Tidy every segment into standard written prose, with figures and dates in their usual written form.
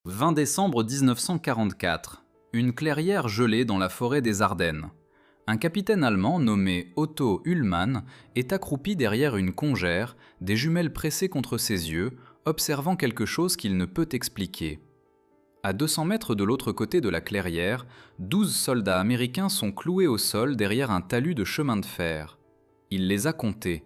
20 décembre 1944. Une clairière gelée dans la forêt des Ardennes. Un capitaine allemand nommé Otto Ullmann est accroupi derrière une congère, des jumelles pressées contre ses yeux, observant quelque chose qu'il ne peut expliquer. À 200 mètres de l'autre côté de la clairière, 12 soldats américains sont cloués au sol derrière un talus de chemin de fer. Il les a comptés.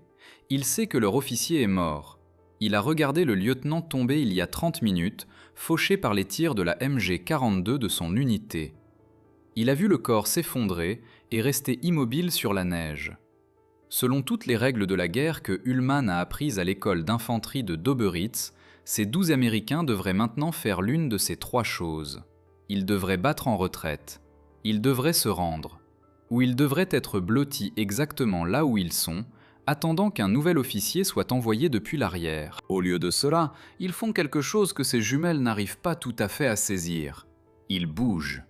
Il sait que leur officier est mort. Il a regardé le lieutenant tomber il y a 30 minutes, fauché par les tirs de la MG-42 de son unité. Il a vu le corps s'effondrer et rester immobile sur la neige. Selon toutes les règles de la guerre que Ullmann a apprises à l'école d'infanterie de Doberitz, ces 12 Américains devraient maintenant faire l'une de ces trois choses. Ils devraient battre en retraite, ils devraient se rendre, ou ils devraient être blottis exactement là où ils sont, attendant qu'un nouvel officier soit envoyé depuis l'arrière. Au lieu de cela, ils font quelque chose que ces jumelles n'arrivent pas tout à fait à saisir. Ils bougent.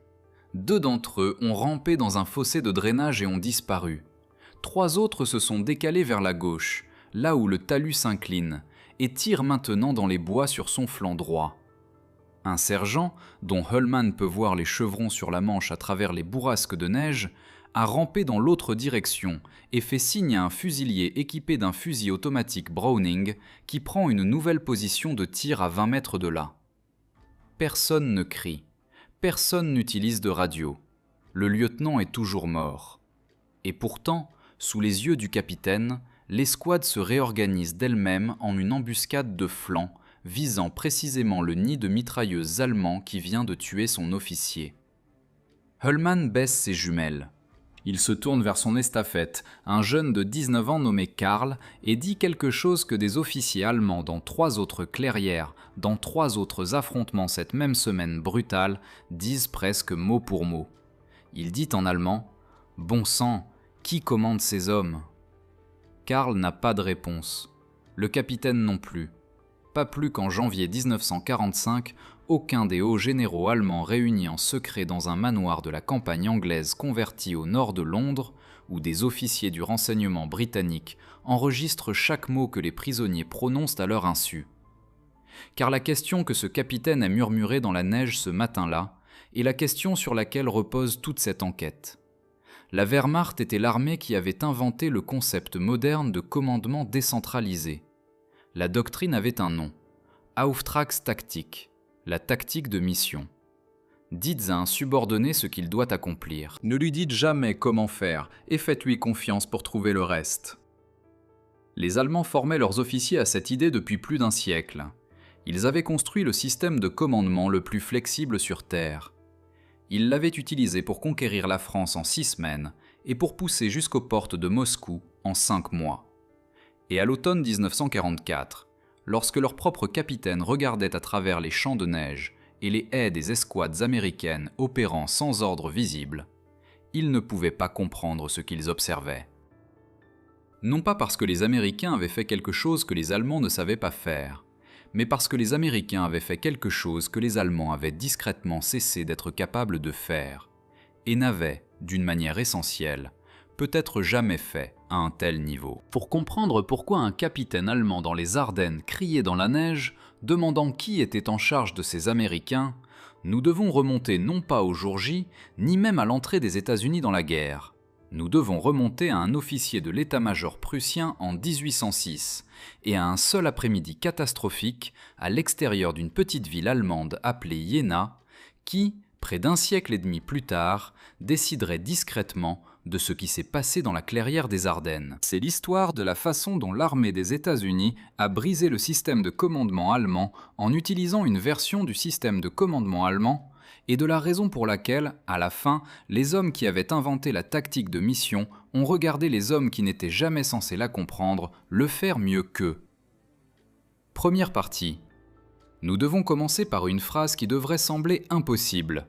2 d'entre eux ont rampé dans un fossé de drainage et ont disparu. 3 autres se sont décalés vers la gauche, là où le talus s'incline, et tirent maintenant dans les bois sur son flanc droit. Un sergent, dont Ullmann peut voir les chevrons sur la manche à travers les bourrasques de neige, a rampé dans l'autre direction et fait signe à un fusilier équipé d'un fusil automatique Browning qui prend une nouvelle position de tir à 20 mètres de là. Personne ne crie, personne n'utilise de radio. Le lieutenant est toujours mort. Et pourtant, sous les yeux du capitaine, l'escouade se réorganise d'elle-même en une embuscade de flanc visant précisément le nid de mitrailleuses allemand qui vient de tuer son officier. Ullmann baisse ses jumelles. Il se tourne vers son estafette, un jeune de 19 ans nommé Karl, et dit quelque chose que des officiers allemands dans 3 autres clairières, dans 3 autres affrontements cette même semaine brutale, disent presque mot pour mot. Il dit en allemand « Bon sang, qui commande ces hommes ?» Karl n'a pas de réponse. Le capitaine non plus. Pas plus qu'en janvier 1945, aucun des hauts généraux allemands réunis en secret dans un manoir de la campagne anglaise convertie au nord de Londres, où des officiers du renseignement britannique enregistrent chaque mot que les prisonniers prononcent à leur insu. Car la question que ce capitaine a murmurée dans la neige ce matin-là est la question sur laquelle repose toute cette enquête. La Wehrmacht était l'armée qui avait inventé le concept moderne de commandement décentralisé. La doctrine avait un nom, Auftragstaktik, la tactique de mission. Dites à un subordonné ce qu'il doit accomplir. Ne lui dites jamais comment faire et faites-lui confiance pour trouver le reste. Les Allemands formaient leurs officiers à cette idée depuis plus d'1 siècle. Ils avaient construit le système de commandement le plus flexible sur Terre. Ils l'avaient utilisé pour conquérir la France en 6 semaines et pour pousser jusqu'aux portes de Moscou en 5 mois. Et à l'automne 1944, lorsque leur propre capitaine regardait à travers les champs de neige et les haies des escouades américaines opérant sans ordre visible, ils ne pouvaient pas comprendre ce qu'ils observaient. Non pas parce que les Américains avaient fait quelque chose que les Allemands ne savaient pas faire, mais parce que les Américains avaient fait quelque chose que les Allemands avaient discrètement cessé d'être capables de faire, et n'avaient, d'une manière essentielle, peut-être jamais fait à un tel niveau. Pour comprendre pourquoi un capitaine allemand dans les Ardennes criait dans la neige, demandant qui était en charge de ces Américains, nous devons remonter non pas au jour J, ni même à l'entrée des États-Unis dans la guerre. Nous devons remonter à un officier de l'état-major prussien en 1806 et à un seul après-midi catastrophique à l'extérieur d'une petite ville allemande appelée Jena, qui, près d'1 siècle et demi plus tard, déciderait discrètement de ce qui s'est passé dans la clairière des Ardennes. C'est l'histoire de la façon dont l'armée des États-Unis a brisé le système de commandement allemand en utilisant une version du système de commandement allemand et de la raison pour laquelle, à la fin, les hommes qui avaient inventé la tactique de mission ont regardé les hommes qui n'étaient jamais censés la comprendre le faire mieux qu'eux. Première partie. Nous devons commencer par une phrase qui devrait sembler impossible.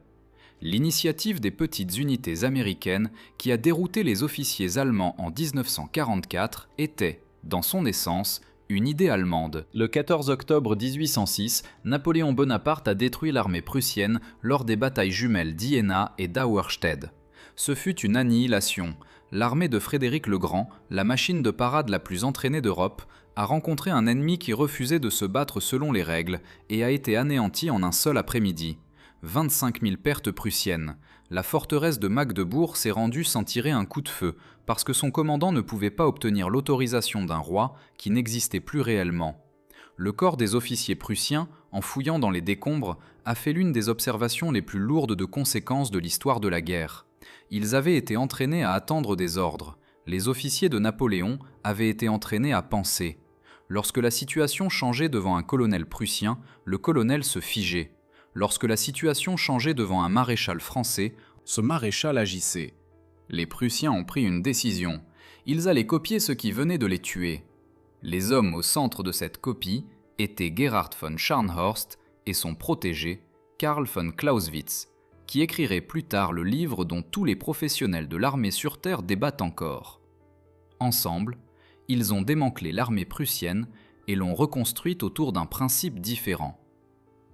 L'initiative des petites unités américaines qui a dérouté les officiers allemands en 1944 était, dans son essence, une idée allemande. Le 14 octobre 1806, Napoléon Bonaparte a détruit l'armée prussienne lors des batailles jumelles d'Iéna et d'Auerstedt. Ce fut une annihilation. L'armée de Frédéric le Grand, la machine de parade la plus entraînée d'Europe, a rencontré un ennemi qui refusait de se battre selon les règles et a été anéanti en un seul après-midi. 25 000 pertes prussiennes. La forteresse de Magdebourg s'est rendue sans tirer un coup de feu, parce que son commandant ne pouvait pas obtenir l'autorisation d'un roi qui n'existait plus réellement. Le corps des officiers prussiens, en fouillant dans les décombres, a fait l'une des observations les plus lourdes de conséquences de l'histoire de la guerre. Ils avaient été entraînés à attendre des ordres. Les officiers de Napoléon avaient été entraînés à penser. Lorsque la situation changeait devant un colonel prussien, le colonel se figeait. Lorsque la situation changeait devant un maréchal français, ce maréchal agissait. Les Prussiens ont pris une décision. Ils allaient copier ce qui venait de les tuer. Les hommes au centre de cette copie étaient Gerhard von Scharnhorst et son protégé, Karl von Clausewitz, qui écrirait plus tard le livre dont tous les professionnels de l'armée sur Terre débattent encore. Ensemble, ils ont démantelé l'armée prussienne et l'ont reconstruite autour d'un principe différent.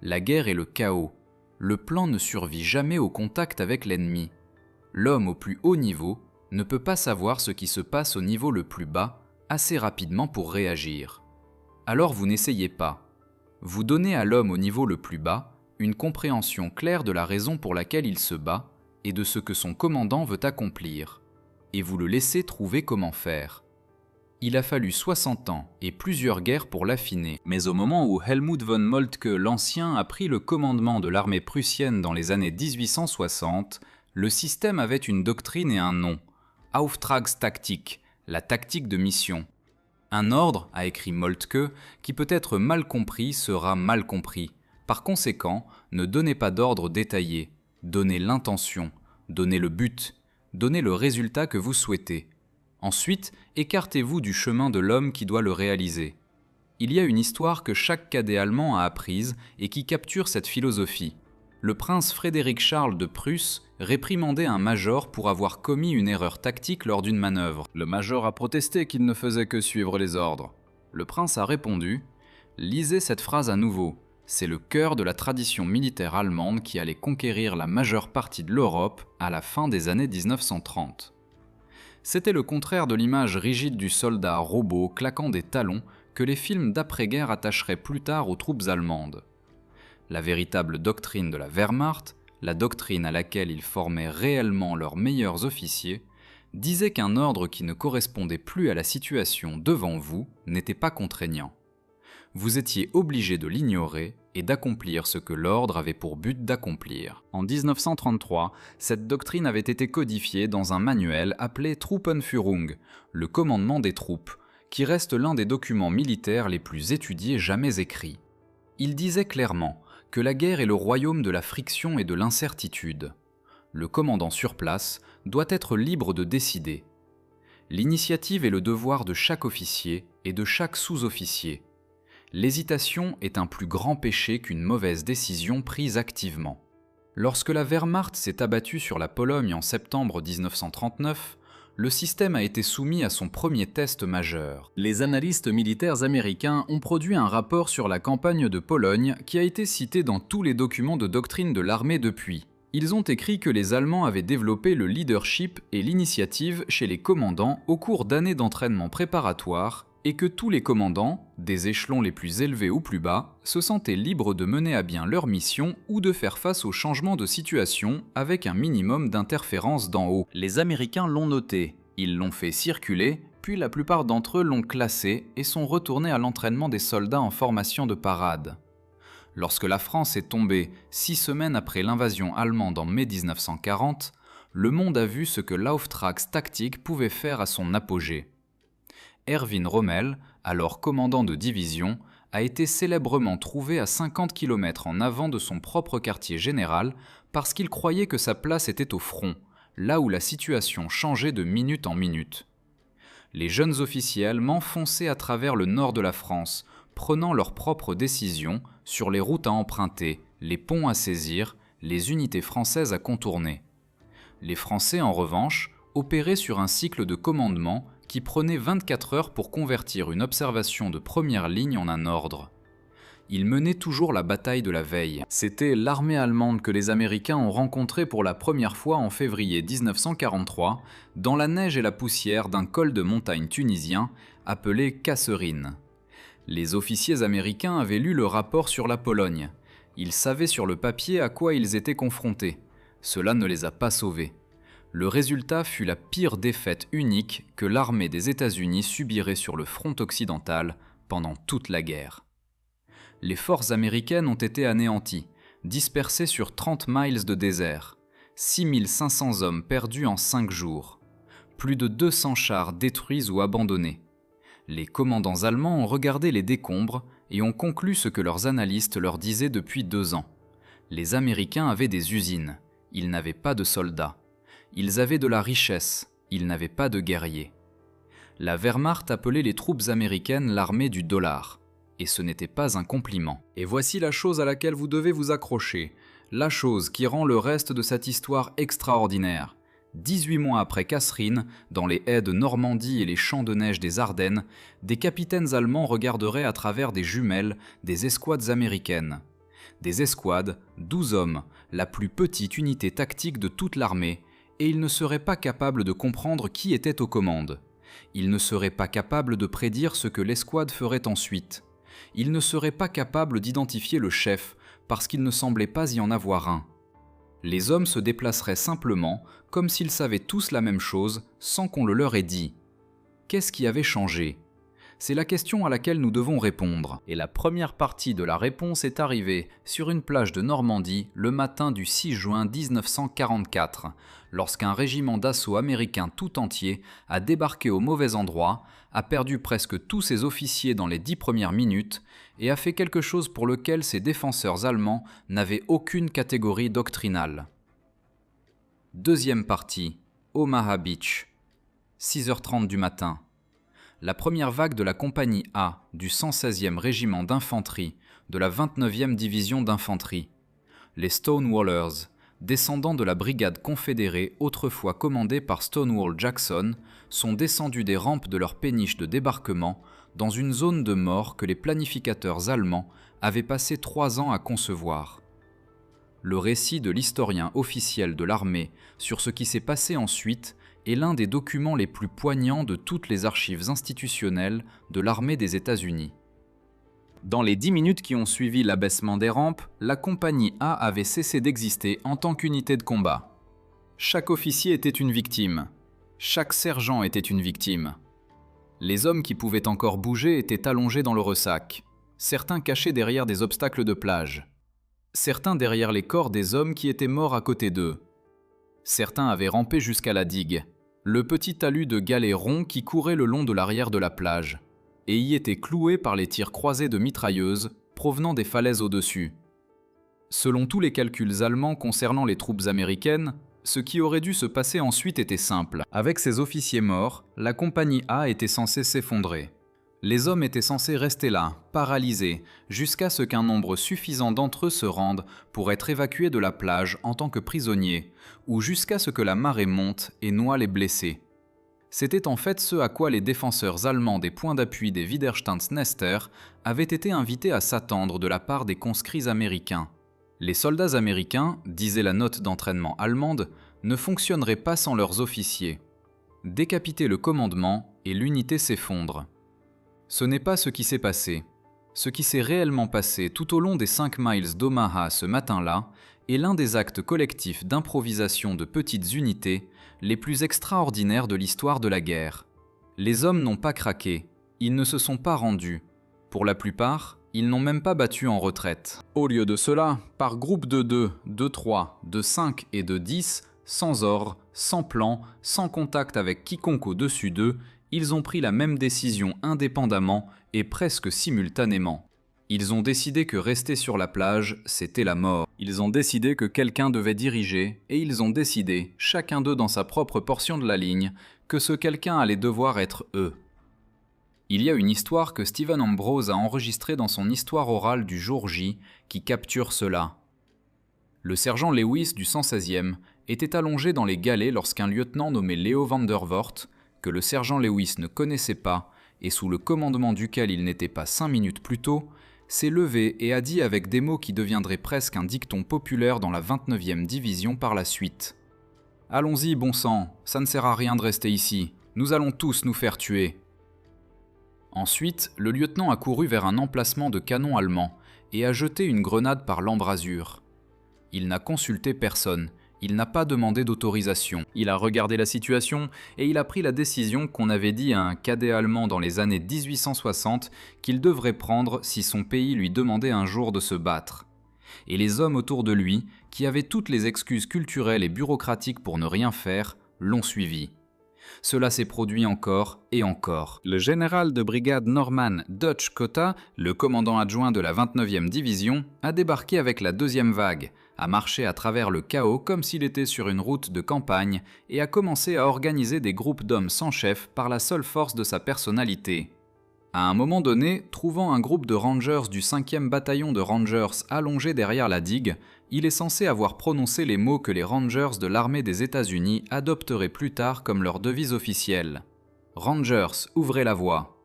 La guerre est le chaos. Le plan ne survit jamais au contact avec l'ennemi. L'homme au plus haut niveau ne peut pas savoir ce qui se passe au niveau le plus bas assez rapidement pour réagir. Alors vous n'essayez pas. Vous donnez à l'homme au niveau le plus bas une compréhension claire de la raison pour laquelle il se bat et de ce que son commandant veut accomplir. Et vous le laissez trouver comment faire. Il a fallu 60 ans et plusieurs guerres pour l'affiner, mais au moment où Helmut von Moltke l'Ancien a pris le commandement de l'armée prussienne dans les années 1860, le système avait une doctrine et un nom, Auftragstaktik, la tactique de mission. Un ordre, a écrit Moltke, qui peut être mal compris sera mal compris. Par conséquent, ne donnez pas d'ordre détaillé, donnez l'intention, donnez le but, donnez le résultat que vous souhaitez. Ensuite, écartez-vous du chemin de l'homme qui doit le réaliser. Il y a une histoire que chaque cadet allemand a apprise et qui capture cette philosophie. Le prince Frédéric Charles de Prusse réprimandait un major pour avoir commis une erreur tactique lors d'une manœuvre. Le major a protesté qu'il ne faisait que suivre les ordres. Le prince a répondu « Lisez cette phrase à nouveau. C'est le cœur de la tradition militaire allemande qui allait conquérir la majeure partie de l'Europe à la fin des années 1930. » C'était le contraire de l'image rigide du soldat robot claquant des talons que les films d'après-guerre attacheraient plus tard aux troupes allemandes. La véritable doctrine de la Wehrmacht, la doctrine à laquelle ils formaient réellement leurs meilleurs officiers, disait qu'un ordre qui ne correspondait plus à la situation devant vous n'était pas contraignant. Vous étiez obligé de l'ignorer et d'accomplir ce que l'ordre avait pour but d'accomplir. En 1933, cette doctrine avait été codifiée dans un manuel appelé Truppenführung, le commandement des troupes, qui reste l'un des documents militaires les plus étudiés jamais écrits. Il disait clairement que la guerre est le royaume de la friction et de l'incertitude. Le commandant sur place doit être libre de décider. L'initiative est le devoir de chaque officier et de chaque sous-officier. L'hésitation est un plus grand péché qu'une mauvaise décision prise activement. Lorsque la Wehrmacht s'est abattue sur la Pologne en septembre 1939, le système a été soumis à son premier test majeur. Les analystes militaires américains ont produit un rapport sur la campagne de Pologne qui a été cité dans tous les documents de doctrine de l'armée depuis. Ils ont écrit que les Allemands avaient développé le leadership et l'initiative chez les commandants au cours d'années d'entraînement préparatoire et que tous les commandants, des échelons les plus élevés ou plus bas, se sentaient libres de mener à bien leur mission ou de faire face aux changements de situation avec un minimum d'interférence d'en haut. Les Américains l'ont noté, ils l'ont fait circuler, puis la plupart d'entre eux l'ont classé et sont retournés à l'entraînement des soldats en formation de parade. Lorsque la France est tombée 6 semaines après l'invasion allemande en mai 1940, le monde a vu ce que l'Auftragstaktik pouvait faire à son apogée. Erwin Rommel, alors commandant de division, a été célèbrement trouvé à 50 km en avant de son propre quartier général parce qu'il croyait que sa place était au front, là où la situation changeait de minute en minute. Les jeunes officiers allemands fonçaient à travers le nord de la France, prenant leurs propres décisions sur les routes à emprunter, les ponts à saisir, les unités françaises à contourner. Les Français, en revanche, opéraient sur un cycle de commandement qui prenait 24 heures pour convertir une observation de première ligne en un ordre. Ils menaient toujours la bataille de la veille. C'était l'armée allemande que les Américains ont rencontrée pour la première fois en février 1943, dans la neige et la poussière d'un col de montagne tunisien appelé Kasserine. Les officiers américains avaient lu le rapport sur la Pologne. Ils savaient sur le papier à quoi ils étaient confrontés. Cela ne les a pas sauvés. Le résultat fut la pire défaite unique que l'armée des États-Unis subirait sur le front occidental pendant toute la guerre. Les forces américaines ont été anéanties, dispersées sur 30 miles de désert, 6500 hommes perdus en 5 jours, plus de 200 chars détruits ou abandonnés. Les commandants allemands ont regardé les décombres et ont conclu ce que leurs analystes leur disaient depuis 2 ans. Les Américains avaient des usines, ils n'avaient pas de soldats. Ils avaient de la richesse, ils n'avaient pas de guerriers. La Wehrmacht appelait les troupes américaines l'armée du dollar, et ce n'était pas un compliment. Et voici la chose à laquelle vous devez vous accrocher, la chose qui rend le reste de cette histoire extraordinaire. 18 mois après Kasserine, dans les haies de Normandie et les champs de neige des Ardennes, des capitaines allemands regarderaient à travers des jumelles des escouades américaines. Des escouades, 12 hommes, la plus petite unité tactique de toute l'armée, et ils ne seraient pas capables de comprendre qui était aux commandes. Ils ne seraient pas capables de prédire ce que l'escouade ferait ensuite. Ils ne seraient pas capables d'identifier le chef, parce qu'il ne semblait pas y en avoir un. Les hommes se déplaceraient simplement, comme s'ils savaient tous la même chose, sans qu'on le leur ait dit. Qu'est-ce qui avait changé ? C'est la question à laquelle nous devons répondre. Et la première partie de la réponse est arrivée sur une plage de Normandie le matin du 6 juin 1944, lorsqu'un régiment d'assaut américain tout entier a débarqué au mauvais endroit, a perdu presque tous ses officiers dans les 10 premières minutes et a fait quelque chose pour lequel ses défenseurs allemands n'avaient aucune catégorie doctrinale. Deuxième partie, Omaha Beach, 6h30 du matin. La première vague de la compagnie A du 116e régiment d'infanterie de la 29e division d'infanterie, les Stonewallers, descendants de la brigade confédérée autrefois commandée par Stonewall Jackson, sont descendus des rampes de leur péniche de débarquement dans une zone de mort que les planificateurs allemands avaient passé 3 ans à concevoir. Le récit de l'historien officiel de l'armée sur ce qui s'est passé ensuite est l'un des documents les plus poignants de toutes les archives institutionnelles de l'armée des États-Unis. Dans les 10 minutes qui ont suivi l'abaissement des rampes, la compagnie A avait cessé d'exister en tant qu'unité de combat. Chaque officier était une victime. Chaque sergent était une victime. Les hommes qui pouvaient encore bouger étaient allongés dans le ressac. Certains cachés derrière des obstacles de plage. Certains derrière les corps des hommes qui étaient morts à côté d'eux. Certains avaient rampé jusqu'à la digue, le petit talus de galets ronds qui courait le long de l'arrière de la plage, et y étaient cloués par les tirs croisés de mitrailleuses provenant des falaises au-dessus. Selon tous les calculs allemands concernant les troupes américaines, ce qui aurait dû se passer ensuite était simple. Avec ses officiers morts, la compagnie A était censée s'effondrer. Les hommes étaient censés rester là, paralysés, jusqu'à ce qu'un nombre suffisant d'entre eux se rendent pour être évacués de la plage en tant que prisonniers, ou jusqu'à ce que la marée monte et noie les blessés. C'était en fait ce à quoi les défenseurs allemands des points d'appui des Widerstandsnester avaient été invités à s'attendre de la part des conscrits américains. Les soldats américains, disait la note d'entraînement allemande, ne fonctionneraient pas sans leurs officiers. Décapiter le commandement et l'unité s'effondre. Ce n'est pas ce qui s'est passé. Ce qui s'est réellement passé tout au long des 5 miles d'Omaha ce matin-là est l'un des actes collectifs d'improvisation de petites unités les plus extraordinaires de l'histoire de la guerre. Les hommes n'ont pas craqué, ils ne se sont pas rendus. Pour la plupart, ils n'ont même pas battu en retraite. Au lieu de cela, par groupe de 2, de 3, de 5 et de 10, sans ordre, sans plan, sans contact avec quiconque au-dessus d'eux, ils ont pris la même décision indépendamment et presque simultanément. Ils ont décidé que rester sur la plage, c'était la mort. Ils ont décidé que quelqu'un devait diriger, et ils ont décidé, chacun d'eux dans sa propre portion de la ligne, que ce quelqu'un allait devoir être eux. Il y a une histoire que Stephen Ambrose a enregistrée dans son histoire orale du jour J qui capture cela. Le sergent Lewis du 116e était allongé dans les galets lorsqu'un lieutenant nommé Leo van der Voort, que le sergent Lewis ne connaissait pas et sous le commandement duquel il n'était pas 5 minutes plus tôt, s'est levé et a dit avec des mots qui deviendraient presque un dicton populaire dans la 29e division par la suite. « Allons-y, bon sang, ça ne sert à rien de rester ici, nous allons tous nous faire tuer. » Ensuite, le lieutenant a couru vers un emplacement de canon allemand et a jeté une grenade par l'embrasure. Il n'a consulté personne, il n'a pas demandé d'autorisation. Il a regardé la situation et il a pris la décision qu'on avait dit à un cadet allemand dans les années 1860 qu'il devrait prendre si son pays lui demandait un jour de se battre. Et les hommes autour de lui, qui avaient toutes les excuses culturelles et bureaucratiques pour ne rien faire, l'ont suivi. Cela s'est produit encore et encore. Le général de brigade Norman Dutch Cotta, le commandant adjoint de la 29e division, a débarqué avec la deuxième vague, a marché à travers le chaos comme s'il était sur une route de campagne et a commencé à organiser des groupes d'hommes sans chef par la seule force de sa personnalité. À un moment donné, trouvant un groupe de rangers du 5e bataillon de rangers allongé derrière la digue, il est censé avoir prononcé les mots que les rangers de l'armée des États-Unis adopteraient plus tard comme leur devise officielle. « Rangers, ouvrez la voie ».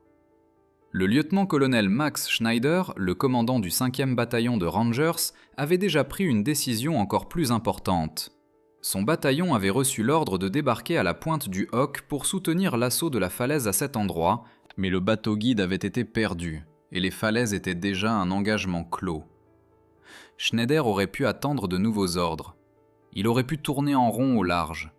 Le lieutenant-colonel Max Schneider, le commandant du 5e bataillon de rangers, avait déjà pris une décision encore plus importante. Son bataillon avait reçu l'ordre de débarquer à la pointe du Hoc pour soutenir l'assaut de la falaise à cet endroit, mais le bateau guide avait été perdu, et les falaises étaient déjà un engagement clos. Schneider aurait pu attendre de nouveaux ordres. Il aurait pu tourner en rond au large.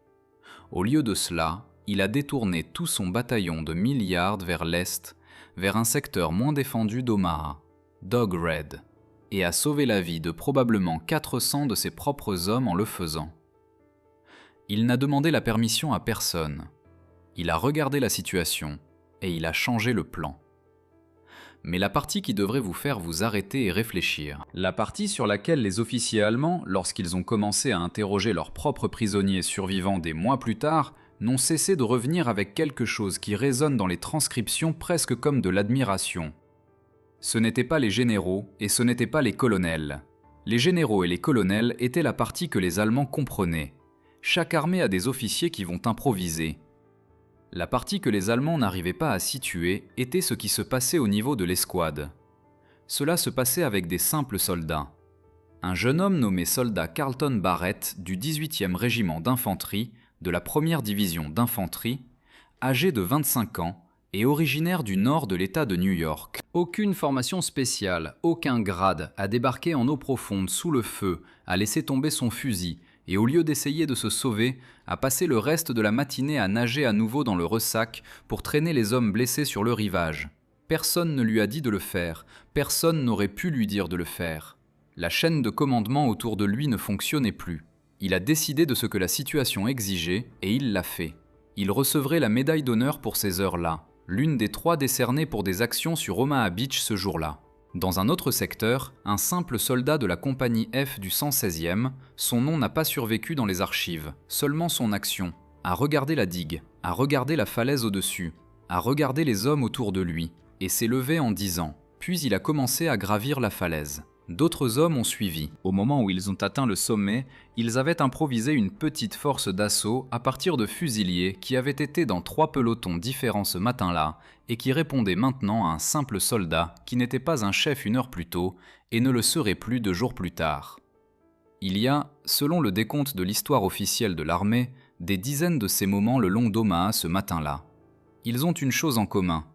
Au lieu de cela, il a détourné tout son bataillon de 1000 yards vers l'est, vers un secteur moins défendu d'Omaha, Dog Red, et a sauvé la vie de probablement 400 de ses propres hommes en le faisant. Il n'a demandé la permission à personne. Il a regardé la situation, et il a changé le plan. Mais la partie qui devrait vous faire vous arrêter et réfléchir, la partie sur laquelle les officiers allemands, lorsqu'ils ont commencé à interroger leurs propres prisonniers survivants des mois plus tard, n'ont cessé de revenir avec quelque chose qui résonne dans les transcriptions presque comme de l'admiration. Ce n'étaient pas les généraux et ce n'étaient pas les colonels. Les généraux et les colonels étaient la partie que les Allemands comprenaient. Chaque armée a des officiers qui vont improviser. La partie que les Allemands n'arrivaient pas à situer était ce qui se passait au niveau de l'escouade. Cela se passait avec des simples soldats. Un jeune homme nommé soldat Carlton Barrett du 18e régiment d'infanterie de la 1re division d'infanterie, âgé de 25 ans et originaire du nord de l'État de New York. Aucune formation spéciale, aucun grade, a débarqué en eau profonde sous le feu, a laissé tomber son fusil et au lieu d'essayer de se sauver, a passé le reste de la matinée à nager à nouveau dans le ressac pour traîner les hommes blessés sur le rivage. Personne ne lui a dit de le faire, personne n'aurait pu lui dire de le faire. La chaîne de commandement autour de lui ne fonctionnait plus. Il a décidé de ce que la situation exigeait et il l'a fait. Il recevrait la médaille d'honneur pour ces heures-là, l'une des 3 décernées pour des actions sur Omaha Beach ce jour-là. Dans un autre secteur, un simple soldat de la compagnie F du 116e, son nom n'a pas survécu dans les archives, seulement son action, a regardé la digue, a regardé la falaise au-dessus, a regardé les hommes autour de lui, et s'est levé en disant, puis il a commencé à gravir la falaise. D'autres hommes ont suivi. Au moment où ils ont atteint le sommet, ils avaient improvisé une petite force d'assaut à partir de fusiliers qui avaient été dans 3 pelotons différents ce matin-là et qui répondaient maintenant à un simple soldat qui n'était pas un chef une heure plus tôt et ne le serait plus 2 jours plus tard. Il y a, selon le décompte de l'histoire officielle de l'armée, des dizaines de ces moments le long d'Omaha ce matin-là. Ils ont une chose en commun.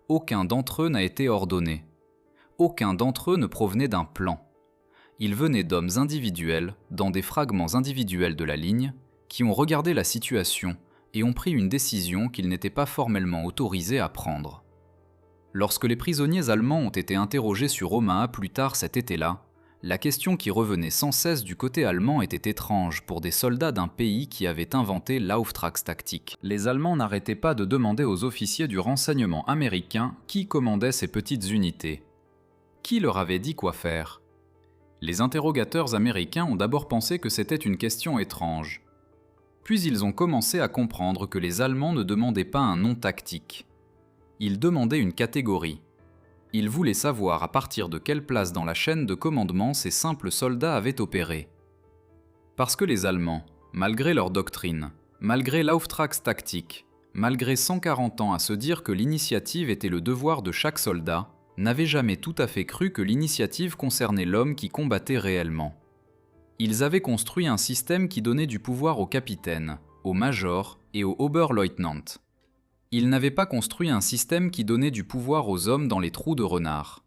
Aucun d'entre eux n'a été ordonné. Aucun d'entre eux ne provenait d'un plan. Ils venaient d'hommes individuels, dans des fragments individuels de la ligne, qui ont regardé la situation et ont pris une décision qu'ils n'étaient pas formellement autorisés à prendre. Lorsque les prisonniers allemands ont été interrogés sur Omaha plus tard cet été-là, la question qui revenait sans cesse du côté allemand était étrange pour des soldats d'un pays qui avait inventé l'Auftragstaktik. Les Allemands n'arrêtaient pas de demander aux officiers du renseignement américain qui commandait ces petites unités. Qui leur avait dit quoi faire ? Les interrogateurs américains ont d'abord pensé que c'était une question étrange. Puis ils ont commencé à comprendre que les Allemands ne demandaient pas un nom tactique. Ils demandaient une catégorie. Ils voulaient savoir à partir de quelle place dans la chaîne de commandement ces simples soldats avaient opéré. Parce que les Allemands, malgré leur doctrine, malgré l'Auftragstaktik, malgré 140 ans à se dire que l'initiative était le devoir de chaque soldat, n'avaient jamais tout à fait cru que l'initiative concernait l'homme qui combattait réellement. Ils avaient construit un système qui donnait du pouvoir au capitaine, au major et au Oberleutnant. Ils n'avaient pas construit un système qui donnait du pouvoir aux hommes dans les trous de renard.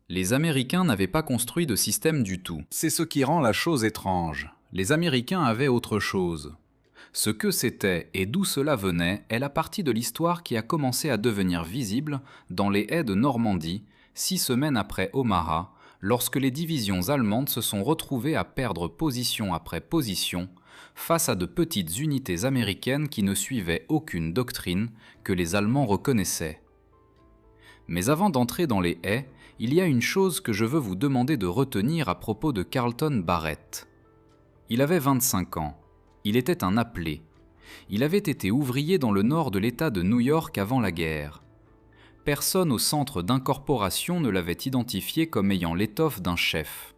Les Américains n'avaient pas construit de système du tout. C'est ce qui rend la chose étrange. Les Américains avaient autre chose. Ce que c'était et d'où cela venait est la partie de l'histoire qui a commencé à devenir visible dans les haies de Normandie, 6 semaines après Omaha, lorsque les divisions allemandes se sont retrouvées à perdre position après position face à de petites unités américaines qui ne suivaient aucune doctrine que les Allemands reconnaissaient. Mais avant d'entrer dans les haies, il y a une chose que je veux vous demander de retenir à propos de Carlton Barrett. Il avait 25 ans. Il était un appelé. Il avait été ouvrier dans le nord de l'État de New York avant la guerre. Personne au centre d'incorporation ne l'avait identifié comme ayant l'étoffe d'un chef.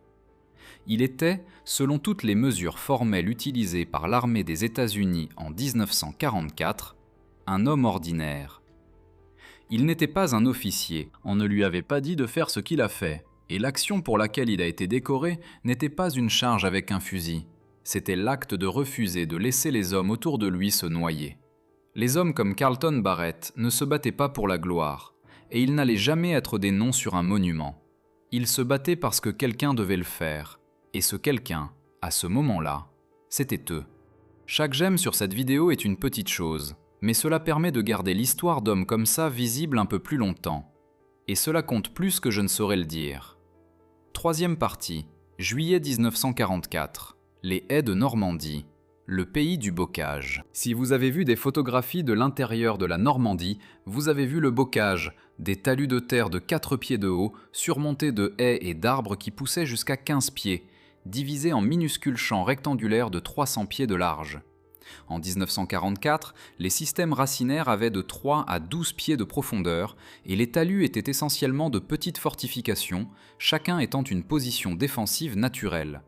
Il était, selon toutes les mesures formelles utilisées par l'armée des États-Unis en 1944, un homme ordinaire. Il n'était pas un officier, on ne lui avait pas dit de faire ce qu'il a fait, et l'action pour laquelle il a été décoré n'était pas une charge avec un fusil, c'était l'acte de refuser de laisser les hommes autour de lui se noyer. Les hommes comme Carlton Barrett ne se battaient pas pour la gloire, et ils n'allaient jamais être des noms sur un monument. Ils se battaient parce que quelqu'un devait le faire, et ce quelqu'un, à ce moment-là, c'était eux. Chaque j'aime sur cette vidéo est une petite chose, mais cela permet de garder l'histoire d'hommes comme ça visible un peu plus longtemps. Et cela compte plus que je ne saurais le dire. Troisième partie, juillet 1944, les haies de Normandie, le pays du bocage. Si vous avez vu des photographies de l'intérieur de la Normandie, vous avez vu le bocage, des talus de terre de 4 pieds de haut, surmontés de haies et d'arbres qui poussaient jusqu'à 15 pieds, divisés en minuscules champs rectangulaires de 300 pieds de large. En 1944, les systèmes racinaires avaient de 3 à 12 pieds de profondeur et les talus étaient essentiellement de petites fortifications, chacun étant une position défensive naturelle.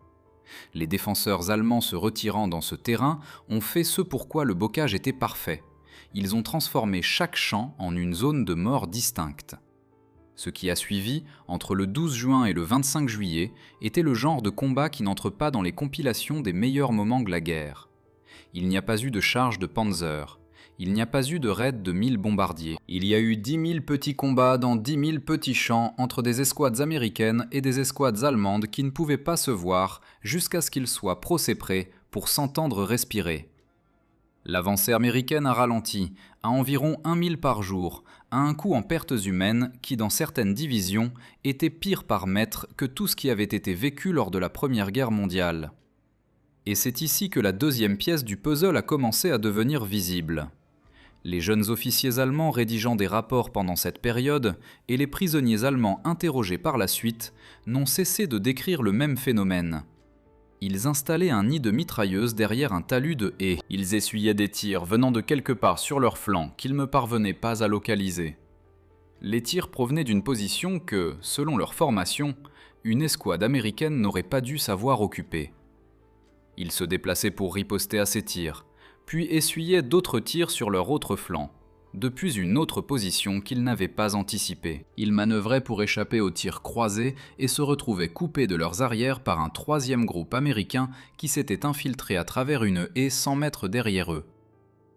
Les défenseurs allemands se retirant dans ce terrain ont fait ce pourquoi le bocage était parfait. Ils ont transformé chaque champ en une zone de mort distincte. Ce qui a suivi, entre le 12 juin et le 25 juillet, était le genre de combat qui n'entre pas dans les compilations des meilleurs moments de la guerre. Il n'y a pas eu de charge de Panzer. Il n'y a pas eu de raid de 1000 bombardiers. Il y a eu 10 000 petits combats dans 10 000 petits champs entre des escouades américaines et des escouades allemandes qui ne pouvaient pas se voir jusqu'à ce qu'ils soient procès-prêts pour s'entendre respirer. L'avancée américaine a ralenti, à environ 1000 par jour, à un coût en pertes humaines qui, dans certaines divisions, était pire par mètre que tout ce qui avait été vécu lors de la Première Guerre mondiale. Et c'est ici que la deuxième pièce du puzzle a commencé à devenir visible. Les jeunes officiers allemands rédigeant des rapports pendant cette période et les prisonniers allemands interrogés par la suite n'ont cessé de décrire le même phénomène. Ils installaient un nid de mitrailleuses derrière un talus de haies. Ils essuyaient des tirs venant de quelque part sur leur flanc qu'ils ne parvenaient pas à localiser. Les tirs provenaient d'une position que, selon leur formation, une escouade américaine n'aurait pas dû savoir occuper. Ils se déplaçaient pour riposter à ces tirs, puis essuyaient d'autres tirs sur leur autre flanc, depuis une autre position qu'ils n'avaient pas anticipée. Ils manœuvraient pour échapper aux tirs croisés et se retrouvaient coupés de leurs arrières par un troisième groupe américain qui s'était infiltré à travers une haie 100 mètres derrière eux.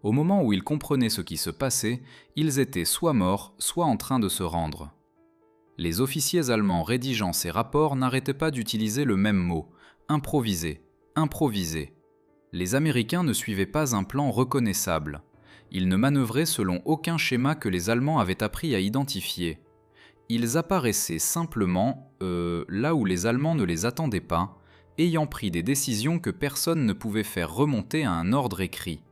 Au moment où ils comprenaient ce qui se passait, ils étaient soit morts, soit en train de se rendre. Les officiers allemands rédigeant ces rapports n'arrêtaient pas d'utiliser le même mot, improviser. Improvisé. Les Américains ne suivaient pas un plan reconnaissable. Ils ne manœuvraient selon aucun schéma que les Allemands avaient appris à identifier. Ils apparaissaient simplement, là où les Allemands ne les attendaient pas, ayant pris des décisions que personne ne pouvait faire remonter à un ordre écrit.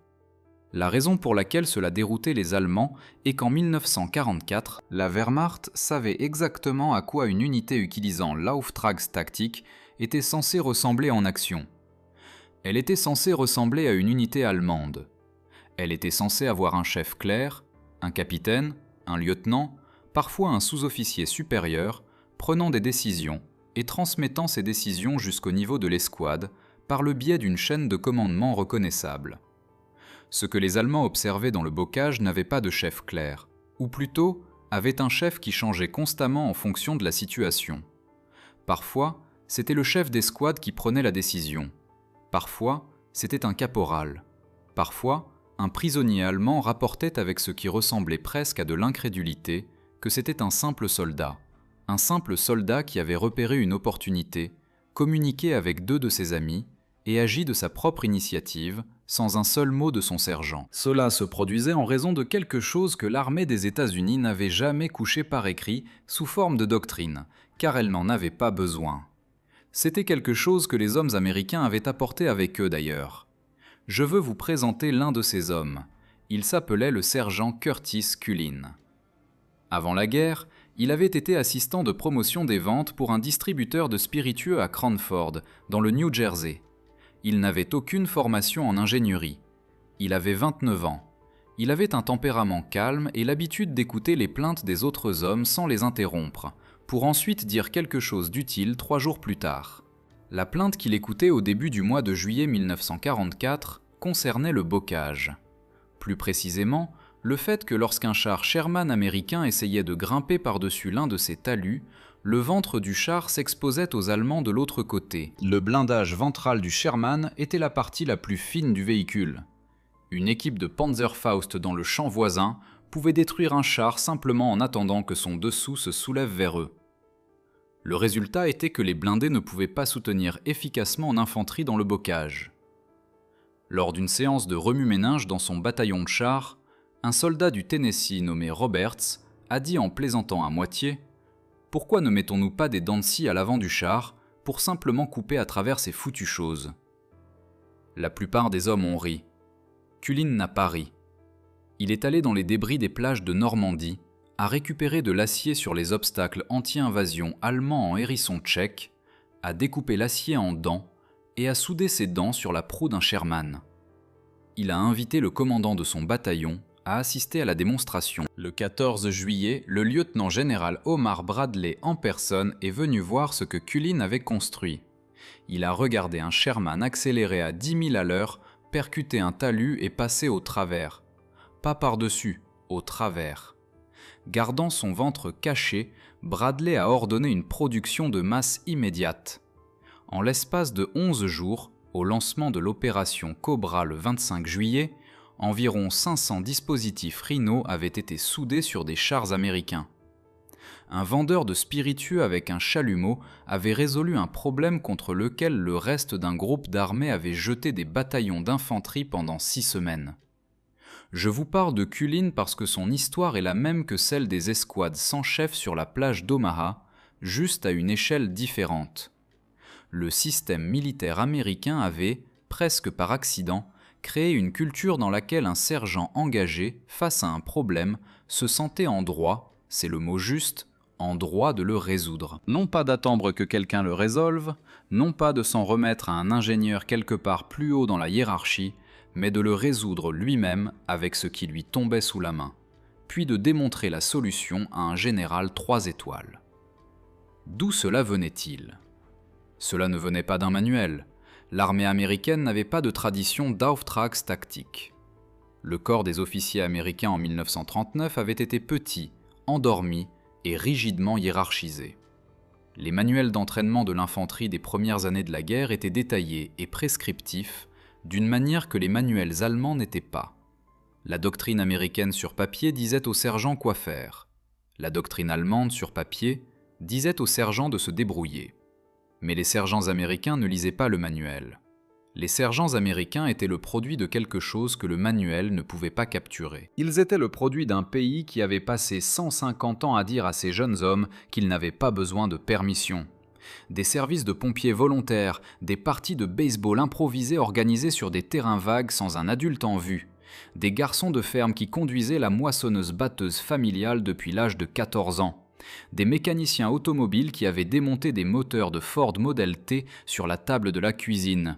La raison pour laquelle cela déroutait les Allemands est qu'en 1944, la Wehrmacht savait exactement à quoi une unité utilisant l'Auftragstaktik était censée ressembler en action. Elle était censée ressembler à une unité allemande. Elle était censée avoir un chef clair, un capitaine, un lieutenant, parfois un sous-officier supérieur, prenant des décisions et transmettant ces décisions jusqu'au niveau de l'escouade par le biais d'une chaîne de commandement reconnaissable. Ce que les Allemands observaient dans le bocage n'avait pas de chef clair, ou plutôt avait un chef qui changeait constamment en fonction de la situation. Parfois, c'était le chef d'escouade qui prenait la décision. Parfois, c'était un caporal. Parfois, un prisonnier allemand rapportait avec ce qui ressemblait presque à de l'incrédulité que c'était un simple soldat. Un simple soldat qui avait repéré une opportunité, communiqué avec 2 de ses amis et agi de sa propre initiative, sans un seul mot de son sergent. Cela se produisait en raison de quelque chose que l'armée des États-Unis n'avait jamais couché par écrit sous forme de doctrine, car elle n'en avait pas besoin. C'était quelque chose que les hommes américains avaient apporté avec eux d'ailleurs. Je veux vous présenter l'un de ces hommes. Il s'appelait le sergent Curtis Cullin. Avant la guerre, il avait été assistant de promotion des ventes pour un distributeur de spiritueux à Cranford, dans le New Jersey. Il n'avait aucune formation en ingénierie. Il avait 29 ans. Il avait un tempérament calme et l'habitude d'écouter les plaintes des autres hommes sans les interrompre, pour ensuite dire quelque chose d'utile 3 jours plus tard. La plainte qu'il écoutait au début du mois de juillet 1944 concernait le bocage. Plus précisément, le fait que lorsqu'un char Sherman américain essayait de grimper par-dessus l'un de ses talus, le ventre du char s'exposait aux Allemands de l'autre côté. Le blindage ventral du Sherman était la partie la plus fine du véhicule. Une équipe de Panzerfaust dans le champ voisin pouvait détruire un char simplement en attendant que son dessous se soulève vers eux. Le résultat était que les blindés ne pouvaient pas soutenir efficacement en infanterie dans le bocage. Lors d'une séance de remue-ménage dans son bataillon de chars, un soldat du Tennessee nommé Roberts a dit en plaisantant à moitié « Pourquoi ne mettons-nous pas des dents de scie à l'avant du char pour simplement couper à travers ces foutues choses ?» La plupart des hommes ont ri. Cullin n'a pas ri. Il est allé dans les débris des plages de Normandie, a récupéré de l'acier sur les obstacles anti-invasion allemands en hérisson tchèque, a découpé l'acier en dents et a soudé ses dents sur la proue d'un Sherman. Il a invité le commandant de son bataillon à assister à la démonstration. Le 14 juillet, le lieutenant-général Omar Bradley en personne est venu voir ce que Cullin avait construit. Il a regardé un Sherman accéléré à 10 000 à l'heure, percuter un talus et passer au travers. Pas par-dessus, au travers. Gardant son ventre caché, Bradley a ordonné une production de masse immédiate. En l'espace de 11 jours, au lancement de l'opération Cobra le 25 juillet, environ 500 dispositifs Rhino avaient été soudés sur des chars américains. Un vendeur de spiritueux avec un chalumeau avait résolu un problème contre lequel le reste d'un groupe d'armées avait jeté des bataillons d'infanterie pendant 6 semaines. Je vous parle de Cullin parce que son histoire est la même que celle des escouades sans chef sur la plage d'Omaha, juste à une échelle différente. Le système militaire américain avait, presque par accident, créé une culture dans laquelle un sergent engagé, face à un problème, se sentait en droit, c'est le mot juste, en droit de le résoudre. Non pas d'attendre que quelqu'un le résolve, non pas de s'en remettre à un ingénieur quelque part plus haut dans la hiérarchie, mais de le résoudre lui-même avec ce qui lui tombait sous la main, puis de démontrer la solution à un général 3 étoiles. D'où cela venait-il ? Cela ne venait pas d'un manuel. L'armée américaine n'avait pas de tradition d'Auftragstaktik. Le corps des officiers américains en 1939 avait été petit, endormi et rigidement hiérarchisé. Les manuels d'entraînement de l'infanterie des premières années de la guerre étaient détaillés et prescriptifs, d'une manière que les manuels allemands n'étaient pas. La doctrine américaine sur papier disait aux sergents quoi faire. La doctrine allemande sur papier disait aux sergents de se débrouiller. Mais les sergents américains ne lisaient pas le manuel. Les sergents américains étaient le produit de quelque chose que le manuel ne pouvait pas capturer. Ils étaient le produit d'un pays qui avait passé 150 ans à dire à ses jeunes hommes qu'ils n'avaient pas besoin de permission. Des services de pompiers volontaires, des parties de baseball improvisées organisées sur des terrains vagues sans un adulte en vue, des garçons de ferme qui conduisaient la moissonneuse-batteuse familiale depuis l'âge de 14 ans, des mécaniciens automobiles qui avaient démonté des moteurs de Ford Model T sur la table de la cuisine,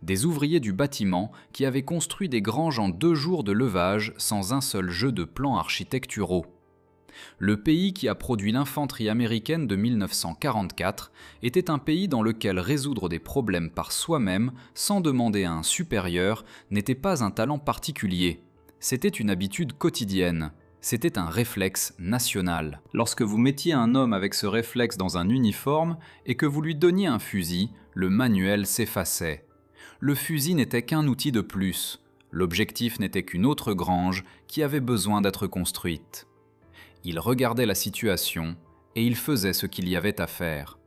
des ouvriers du bâtiment qui avaient construit des granges en 2 jours de levage sans un seul jeu de plans architecturaux. Le pays qui a produit l'infanterie américaine de 1944 était un pays dans lequel résoudre des problèmes par soi-même, sans demander à un supérieur, n'était pas un talent particulier. C'était une habitude quotidienne. C'était un réflexe national. Lorsque vous mettiez un homme avec ce réflexe dans un uniforme et que vous lui donniez un fusil, le manuel s'effaçait. Le fusil n'était qu'un outil de plus. L'objectif n'était qu'une autre grange qui avait besoin d'être construite. Ils regardaient la situation et ils faisaient ce qu'il y avait à faire.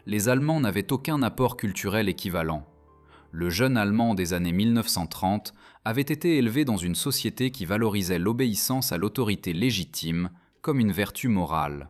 Les Allemands n'avaient aucun apport culturel équivalent. Le jeune Allemand des années 1930 avait été élevé dans une société qui valorisait l'obéissance à l'autorité légitime comme une vertu morale,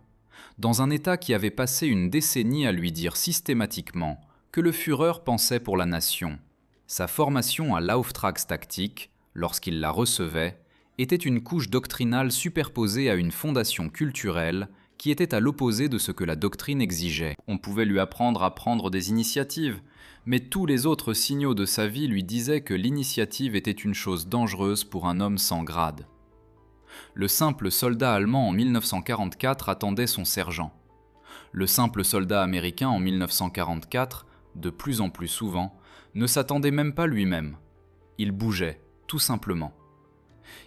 dans un État qui avait passé une décennie à lui dire systématiquement que le Führer pensait pour la nation. Sa formation à l'Auftragstaktik, lorsqu'il la recevait, était une couche doctrinale superposée à une fondation culturelle qui était à l'opposé de ce que la doctrine exigeait. On pouvait lui apprendre à prendre des initiatives, mais tous les autres signaux de sa vie lui disaient que l'initiative était une chose dangereuse pour un homme sans grade. Le simple soldat allemand en 1944 attendait son sergent. Le simple soldat américain en 1944, de plus en plus souvent, ne s'attendait même pas lui-même. Il bougeait, tout simplement.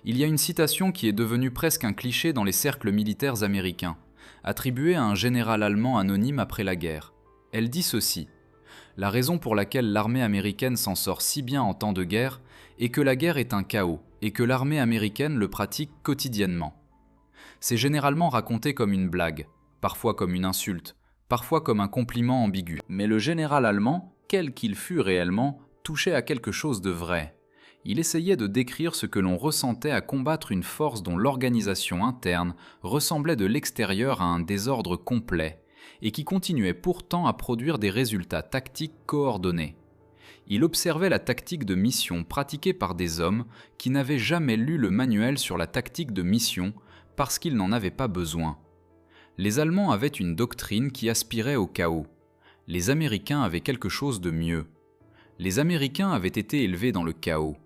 Il y a une citation qui est devenue presque un cliché dans les cercles militaires américains, attribuée à un général allemand anonyme après la guerre. Elle dit ceci: « La raison pour laquelle l'armée américaine s'en sort si bien en temps de guerre est que la guerre est un chaos et que l'armée américaine le pratique quotidiennement. » C'est généralement raconté comme une blague, parfois comme une insulte, parfois comme un compliment ambigu. Mais le général allemand, quel qu'il fût réellement, touchait à quelque chose de vrai. Il essayait de décrire ce que l'on ressentait à combattre une force dont l'organisation interne ressemblait de l'extérieur à un désordre complet, et qui continuait pourtant à produire des résultats tactiques coordonnés. Il observait la tactique de mission pratiquée par des hommes qui n'avaient jamais lu le manuel sur la tactique de mission parce qu'ils n'en avaient pas besoin. Les Allemands avaient une doctrine qui aspirait au chaos. Les Américains avaient quelque chose de mieux. Les Américains avaient été élevés dans le chaos.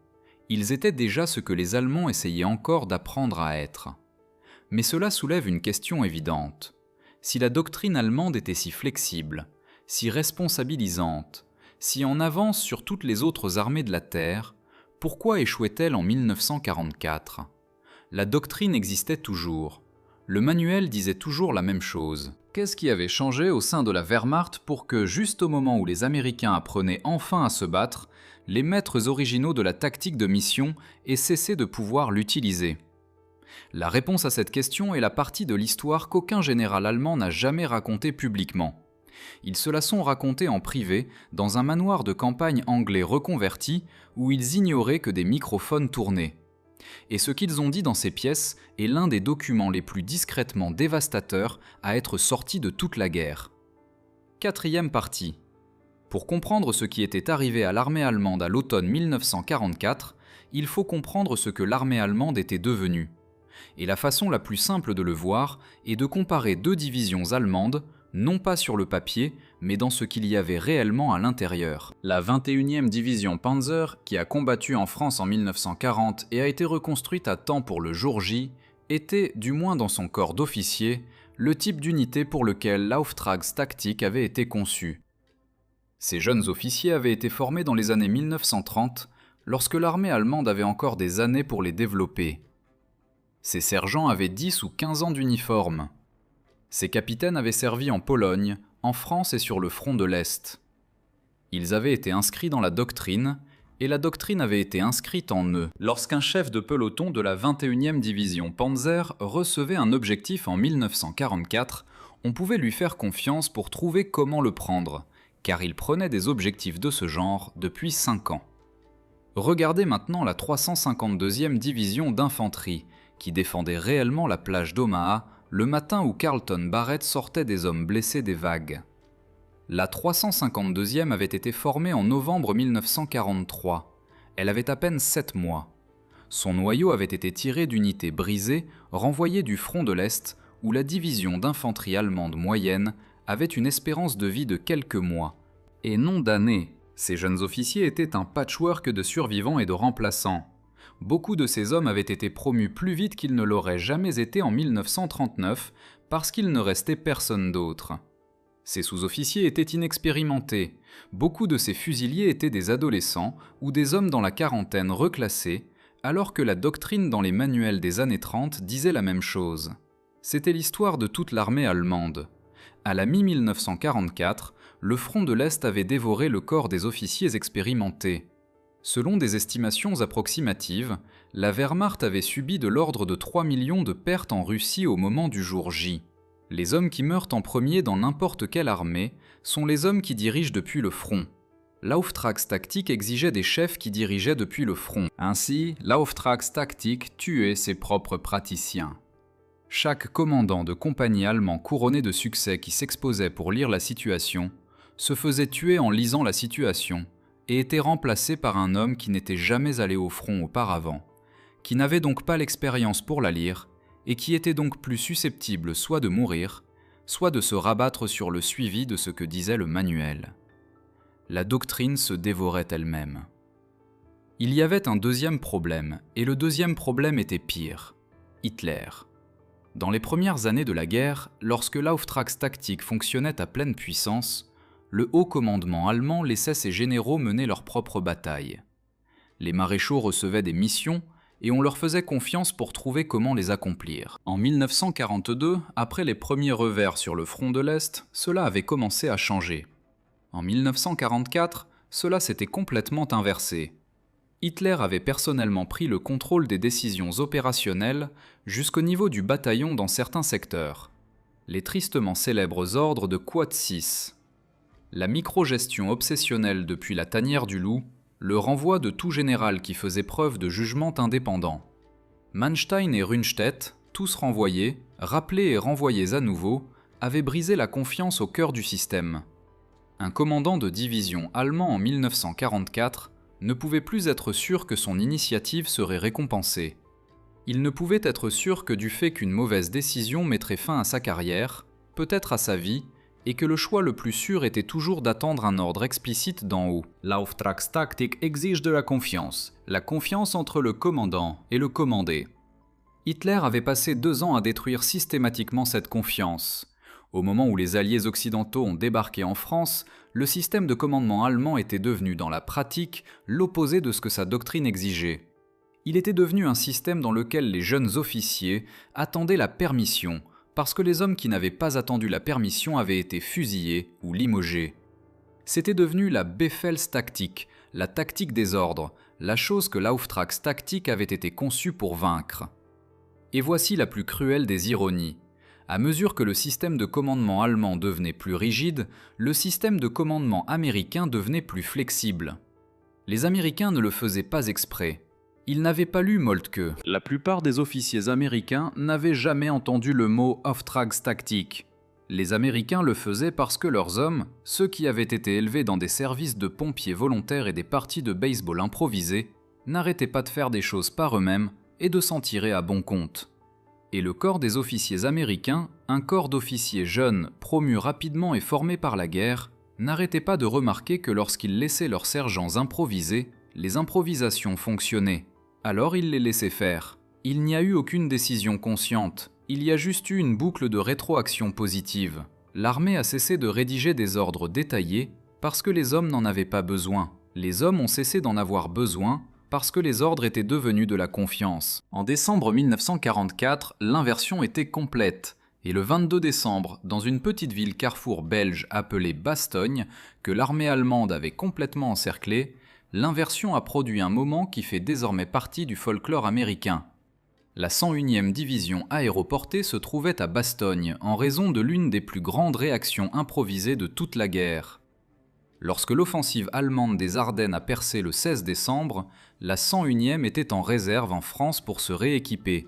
Ils étaient déjà ce que les Allemands essayaient encore d'apprendre à être. Mais cela soulève une question évidente. Si la doctrine allemande était si flexible, si responsabilisante, si en avance sur toutes les autres armées de la Terre, pourquoi échouait-elle en 1944 ? La doctrine existait toujours. Le manuel disait toujours la même chose. Qu'est-ce qui avait changé au sein de la Wehrmacht pour que, juste au moment où les Américains apprenaient enfin à se battre, les maîtres originaux de la tactique de mission aient cessé de pouvoir l'utiliser ? La réponse à cette question est la partie de l'histoire qu'aucun général allemand n'a jamais racontée publiquement. Ils se la sont racontée en privé dans un manoir de campagne anglais reconverti où ils ignoraient que des microphones tournaient. Et ce qu'ils ont dit dans ces pièces est l'un des documents les plus discrètement dévastateurs à être sortis de toute la guerre. Quatrième partie. Pour comprendre ce qui était arrivé à l'armée allemande à l'automne 1944, il faut comprendre ce que l'armée allemande était devenue. Et la façon la plus simple de le voir est de comparer deux divisions allemandes, non pas sur le papier, mais dans ce qu'il y avait réellement à l'intérieur. La 21e division Panzer, qui a combattu en France en 1940 et a été reconstruite à temps pour le jour J, était, du moins dans son corps d'officier, le type d'unité pour lequel l'Auftragstaktik avait été conçu. Ces jeunes officiers avaient été formés dans les années 1930, lorsque l'armée allemande avait encore des années pour les développer. Ces sergents avaient 10 ou 15 ans d'uniforme. Ces capitaines avaient servi en Pologne, en France et sur le front de l'Est. Ils avaient été inscrits dans la doctrine, et la doctrine avait été inscrite en eux. Lorsqu'un chef de peloton de la 21e division Panzer recevait un objectif en 1944, on pouvait lui faire confiance pour trouver comment le prendre, car il prenait des objectifs de ce genre depuis 5 ans. Regardez maintenant la 352e division d'infanterie, qui défendait réellement la plage d'Omaha le matin où Carlton Barrett sortait des hommes blessés des vagues. La 352e avait été formée en novembre 1943. Elle avait à peine 7 mois. Son noyau avait été tiré d'unités brisées, renvoyées du front de l'Est, où la division d'infanterie allemande moyenne avait une espérance de vie de quelques mois, et non d'années. Ces jeunes officiers étaient un patchwork de survivants et de remplaçants. Beaucoup de ces hommes avaient été promus plus vite qu'ils ne l'auraient jamais été en 1939 parce qu'il ne restait personne d'autre. Ces sous-officiers étaient inexpérimentés. Beaucoup de ces fusiliers étaient des adolescents ou des hommes dans la quarantaine reclassés, alors que la doctrine dans les manuels des années 30 disait la même chose. C'était l'histoire de toute l'armée allemande. À la mi-1944, le front de l'Est avait dévoré le corps des officiers expérimentés. Selon des estimations approximatives, la Wehrmacht avait subi de l'ordre de 3 millions de pertes en Russie au moment du jour J. Les hommes qui meurent en premier dans n'importe quelle armée sont les hommes qui dirigent depuis le front. L'Auftragstaktik exigeait des chefs qui dirigeaient depuis le front. Ainsi, l'Auftragstaktik tuait ses propres praticiens. Chaque commandant de compagnie allemand couronné de succès qui s'exposait pour lire la situation se faisait tuer en lisant la situation et était remplacé par un homme qui n'était jamais allé au front auparavant, qui n'avait donc pas l'expérience pour la lire et qui était donc plus susceptible soit de mourir, soit de se rabattre sur le suivi de ce que disait le manuel. La doctrine se dévorait elle-même. Il y avait un deuxième problème, et le deuxième problème était pire, Hitler. Dans les premières années de la guerre, lorsque l'Auftragstaktik fonctionnait à pleine puissance, le haut commandement allemand laissait ses généraux mener leurs propres batailles. Les maréchaux recevaient des missions et on leur faisait confiance pour trouver comment les accomplir. En 1942, après les premiers revers sur le front de l'Est, cela avait commencé à changer. En 1944, cela s'était complètement inversé. Hitler avait personnellement pris le contrôle des décisions opérationnelles jusqu'au niveau du bataillon dans certains secteurs. Les tristement célèbres ordres de Quad 6. La microgestion obsessionnelle depuis la tanière du loup, le renvoi de tout général qui faisait preuve de jugement indépendant. Manstein et Rundstedt, tous renvoyés, rappelés et renvoyés à nouveau, avaient brisé la confiance au cœur du système. Un commandant de division allemand en 1944 ne pouvait plus être sûr que son initiative serait récompensée. Il ne pouvait être sûr que du fait qu'une mauvaise décision mettrait fin à sa carrière, peut-être à sa vie, et que le choix le plus sûr était toujours d'attendre un ordre explicite d'en haut. L'Auftragstaktik exige de la confiance entre le commandant et le commandé. Hitler avait passé 2 ans à détruire systématiquement cette confiance. Au moment où les alliés occidentaux ont débarqué en France, le système de commandement allemand était devenu dans la pratique l'opposé de ce que sa doctrine exigeait. Il était devenu un système dans lequel les jeunes officiers attendaient la permission, parce que les hommes qui n'avaient pas attendu la permission avaient été fusillés ou limogés. C'était devenu la Befehlstaktik, la tactique des ordres, la chose que l'Auftragstaktik avait été conçue pour vaincre. Et voici la plus cruelle des ironies. À mesure que le système de commandement allemand devenait plus rigide, le système de commandement américain devenait plus flexible. Les Américains ne le faisaient pas exprès. Ils n'avaient pas lu Moltke. La plupart des officiers américains n'avaient jamais entendu le mot Auftragstaktik. Les Américains le faisaient parce que leurs hommes, ceux qui avaient été élevés dans des services de pompiers volontaires et des parties de baseball improvisées, n'arrêtaient pas de faire des choses par eux-mêmes et de s'en tirer à bon compte. Et le corps des officiers américains, un corps d'officiers jeunes, promus rapidement et formés par la guerre, n'arrêtait pas de remarquer que lorsqu'ils laissaient leurs sergents improviser, les improvisations fonctionnaient. Alors ils les laissaient faire. Il n'y a eu aucune décision consciente, il y a juste eu une boucle de rétroaction positive. L'armée a cessé de rédiger des ordres détaillés parce que les hommes n'en avaient pas besoin. Les hommes ont cessé d'en avoir besoin parce que les ordres étaient devenus de la confiance. En décembre 1944, l'inversion était complète. Et le 22 décembre, dans une petite ville carrefour belge appelée Bastogne, que l'armée allemande avait complètement encerclée, l'inversion a produit un moment qui fait désormais partie du folklore américain. La 101e division aéroportée se trouvait à Bastogne en raison de l'une des plus grandes réactions improvisées de toute la guerre. Lorsque l'offensive allemande des Ardennes a percé le 16 décembre, la 101e était en réserve en France pour se rééquiper.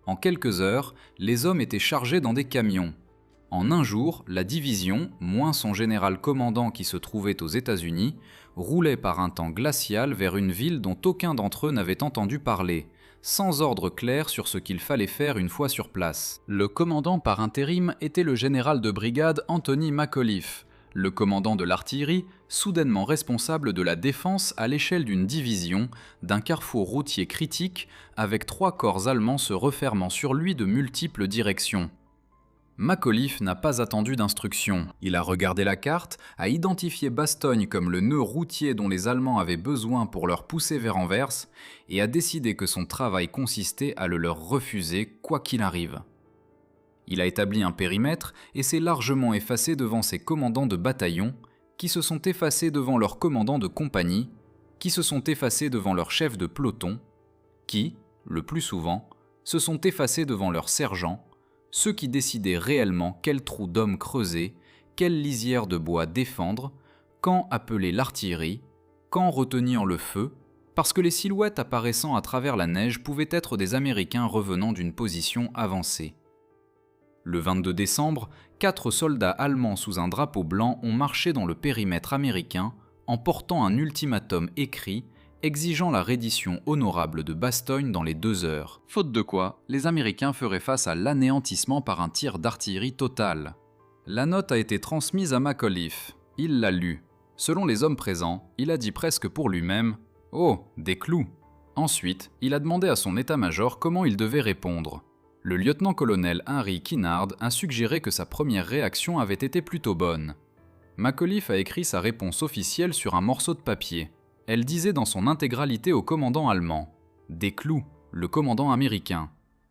En quelques heures, les hommes étaient chargés dans des camions. En un jour, la division, moins son général commandant qui se trouvait aux États-Unis, roulait par un temps glacial vers une ville dont aucun d'entre eux n'avait entendu parler, sans ordre clair sur ce qu'il fallait faire une fois sur place. Le commandant par intérim était le général de brigade Anthony McAuliffe, le commandant de l'artillerie, soudainement responsable de la défense à l'échelle d'une division, d'un carrefour routier critique, avec 3 corps allemands se refermant sur lui de multiples directions. McAuliffe n'a pas attendu d'instructions. Il a regardé la carte, a identifié Bastogne comme le nœud routier dont les Allemands avaient besoin pour leur pousser vers Anvers, et a décidé que son travail consistait à le leur refuser quoi qu'il arrive. Il a établi un périmètre et s'est largement effacé devant ses commandants de bataillon, qui se sont effacés devant leurs commandants de compagnie, qui se sont effacés devant leur chef de peloton, qui, le plus souvent, se sont effacés devant leurs sergents, ceux qui décidaient réellement quel trou d'homme creuser, quelle lisière de bois défendre, quand appeler l'artillerie, quand retenir le feu, parce que les silhouettes apparaissant à travers la neige pouvaient être des Américains revenant d'une position avancée. Le 22 décembre, 4 soldats allemands sous un drapeau blanc ont marché dans le périmètre américain en portant un ultimatum écrit exigeant la reddition honorable de Bastogne dans les 2 heures, faute de quoi les Américains feraient face à l'anéantissement par un tir d'artillerie total. La note a été transmise à Macauliffe. Il l'a lue. Selon les hommes présents, il a dit presque pour lui-même « Oh, des clous !» Ensuite, il a demandé à son état-major comment il devait répondre. Le lieutenant-colonel Henry Kinnaird a suggéré que sa première réaction avait été plutôt bonne. Macauliffe a écrit sa réponse officielle sur un morceau de papier. Elle disait dans son intégralité au commandant allemand « Des clous, le commandant américain ».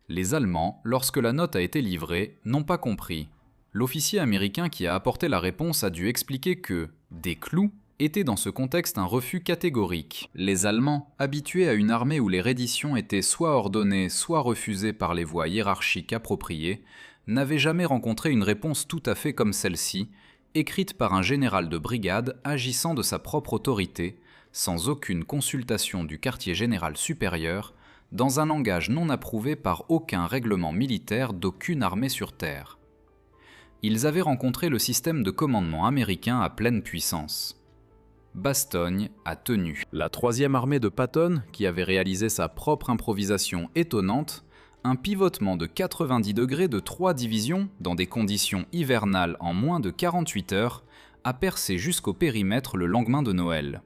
Les Allemands, lorsque la note a été livrée, n'ont pas compris. L'officier américain qui a apporté la réponse a dû expliquer que « des clous » était dans ce contexte un refus catégorique. Les Allemands, habitués à une armée où les redditions étaient soit ordonnées, soit refusées par les voies hiérarchiques appropriées, n'avaient jamais rencontré une réponse tout à fait comme celle-ci, écrite par un général de brigade agissant de sa propre autorité, sans aucune consultation du quartier général supérieur, dans un langage non approuvé par aucun règlement militaire d'aucune armée sur Terre. Ils avaient rencontré le système de commandement américain à pleine puissance. Bastogne a tenu. La 3e armée de Patton, qui avait réalisé sa propre improvisation étonnante, un pivotement de 90 degrés de 3 divisions dans des conditions hivernales en moins de 48 heures, a percé jusqu'au périmètre le lendemain de Noël.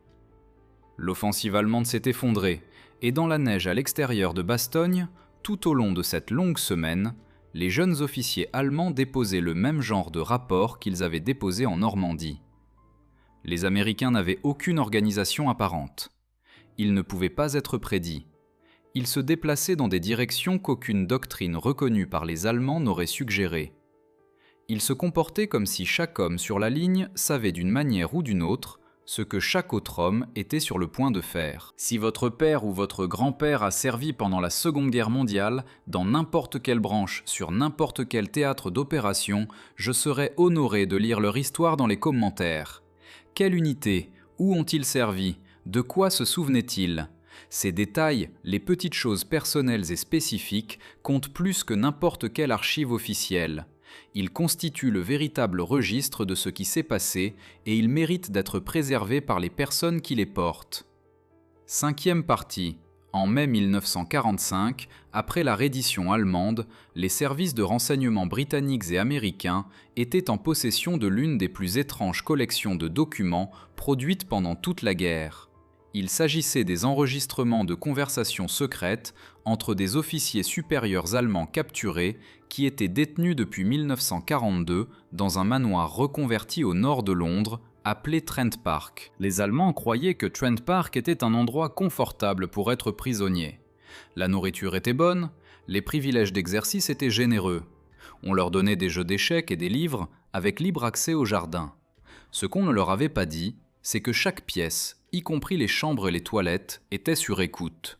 L'offensive allemande s'est effondrée, et dans la neige à l'extérieur de Bastogne, tout au long de cette longue semaine, les jeunes officiers allemands déposaient le même genre de rapport qu'ils avaient déposé en Normandie. Les Américains n'avaient aucune organisation apparente. Ils ne pouvaient pas être prédits. Ils se déplaçaient dans des directions qu'aucune doctrine reconnue par les Allemands n'aurait suggérées. Ils se comportaient comme si chaque homme sur la ligne savait d'une manière ou d'une autre ce que chaque autre homme était sur le point de faire. Si votre père ou votre grand-père a servi pendant la Seconde Guerre mondiale, dans n'importe quelle branche, sur n'importe quel théâtre d'opération, je serais honoré de lire leur histoire dans les commentaires. Quelle unité? Où ont-ils servi? De quoi se souvenaient-ils? Ces détails, les petites choses personnelles et spécifiques, comptent plus que n'importe quelle archive officielle. Ils constituent le véritable registre de ce qui s'est passé et ils méritent d'être préservés par les personnes qui les portent. 5e partie. En mai 1945, après la reddition allemande, les services de renseignement britanniques et américains étaient en possession de l'une des plus étranges collections de documents produites pendant toute la guerre. Il s'agissait des enregistrements de conversations secrètes entre des officiers supérieurs allemands capturés qui étaient détenus depuis 1942 dans un manoir reconverti au nord de Londres, appelé Trent Park. Les Allemands croyaient que Trent Park était un endroit confortable pour être prisonnier. La nourriture était bonne, les privilèges d'exercice étaient généreux. On leur donnait des jeux d'échecs et des livres avec libre accès au jardin. Ce qu'on ne leur avait pas dit, c'est que chaque pièce, y compris les chambres et les toilettes, était sur écoute.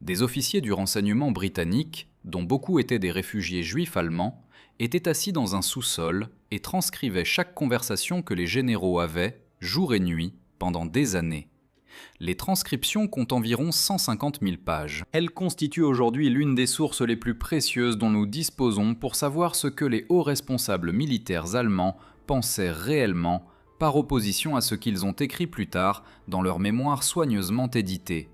Des officiers du renseignement britannique, dont beaucoup étaient des réfugiés juifs allemands, étaient assis dans un sous-sol et transcrivaient chaque conversation que les généraux avaient, jour et nuit, pendant des années. Les transcriptions comptent environ 150 000 pages. Elles constituent aujourd'hui l'une des sources les plus précieuses dont nous disposons pour savoir ce que les hauts responsables militaires allemands pensaient réellement, par opposition à ce qu'ils ont écrit plus tard dans leurs mémoires soigneusement éditées.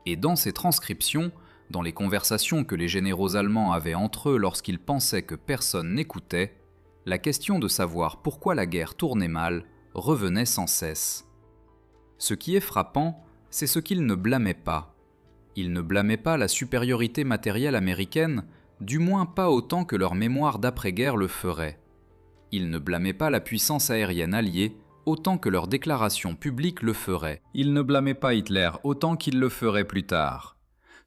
Et dans ces transcriptions, dans les conversations que les généraux allemands avaient entre eux lorsqu'ils pensaient que personne n'écoutait, la question de savoir pourquoi la guerre tournait mal revenait sans cesse. Ce qui est frappant, c'est ce qu'ils ne blâmaient pas. Ils ne blâmaient pas la supériorité matérielle américaine, du moins pas autant que leur mémoire d'après-guerre le ferait. Ils ne blâmaient pas la puissance aérienne alliée, autant que leur déclaration publique le ferait. Ils ne blâmaient pas Hitler autant qu'il le ferait plus tard.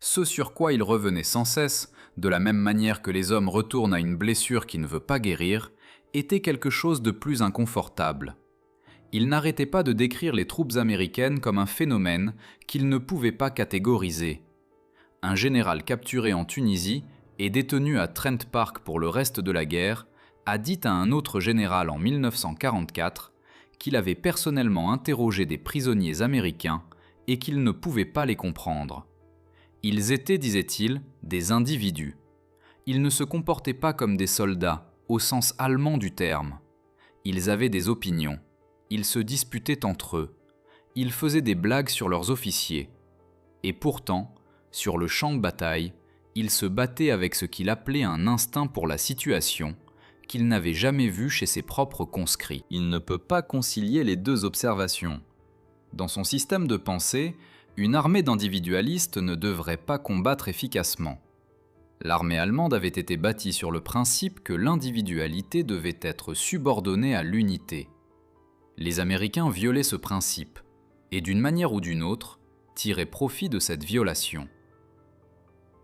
Ce sur quoi ils revenaient sans cesse, de la même manière que les hommes retournent à une blessure qui ne veut pas guérir, était quelque chose de plus inconfortable. Il n'arrêtait pas de décrire les troupes américaines comme un phénomène qu'il ne pouvait pas catégoriser. Un général capturé en Tunisie et détenu à Trent Park pour le reste de la guerre a dit à un autre général en 1944 qu'il avait personnellement interrogé des prisonniers américains et qu'il ne pouvait pas les comprendre. Ils étaient, disait-il, des individus. Ils ne se comportaient pas comme des soldats, au sens allemand du terme. Ils avaient des opinions. Ils se disputaient entre eux. Ils faisaient des blagues sur leurs officiers. Et pourtant, sur le champ de bataille, il se battait avec ce qu'il appelait un instinct pour la situation, qu'il n'avait jamais vu chez ses propres conscrits. Il ne peut pas concilier les deux observations. Dans son système de pensée, une armée d'individualistes ne devrait pas combattre efficacement. L'armée allemande avait été bâtie sur le principe que l'individualité devait être subordonnée à l'unité. Les Américains violaient ce principe, et d'une manière ou d'une autre, tiraient profit de cette violation.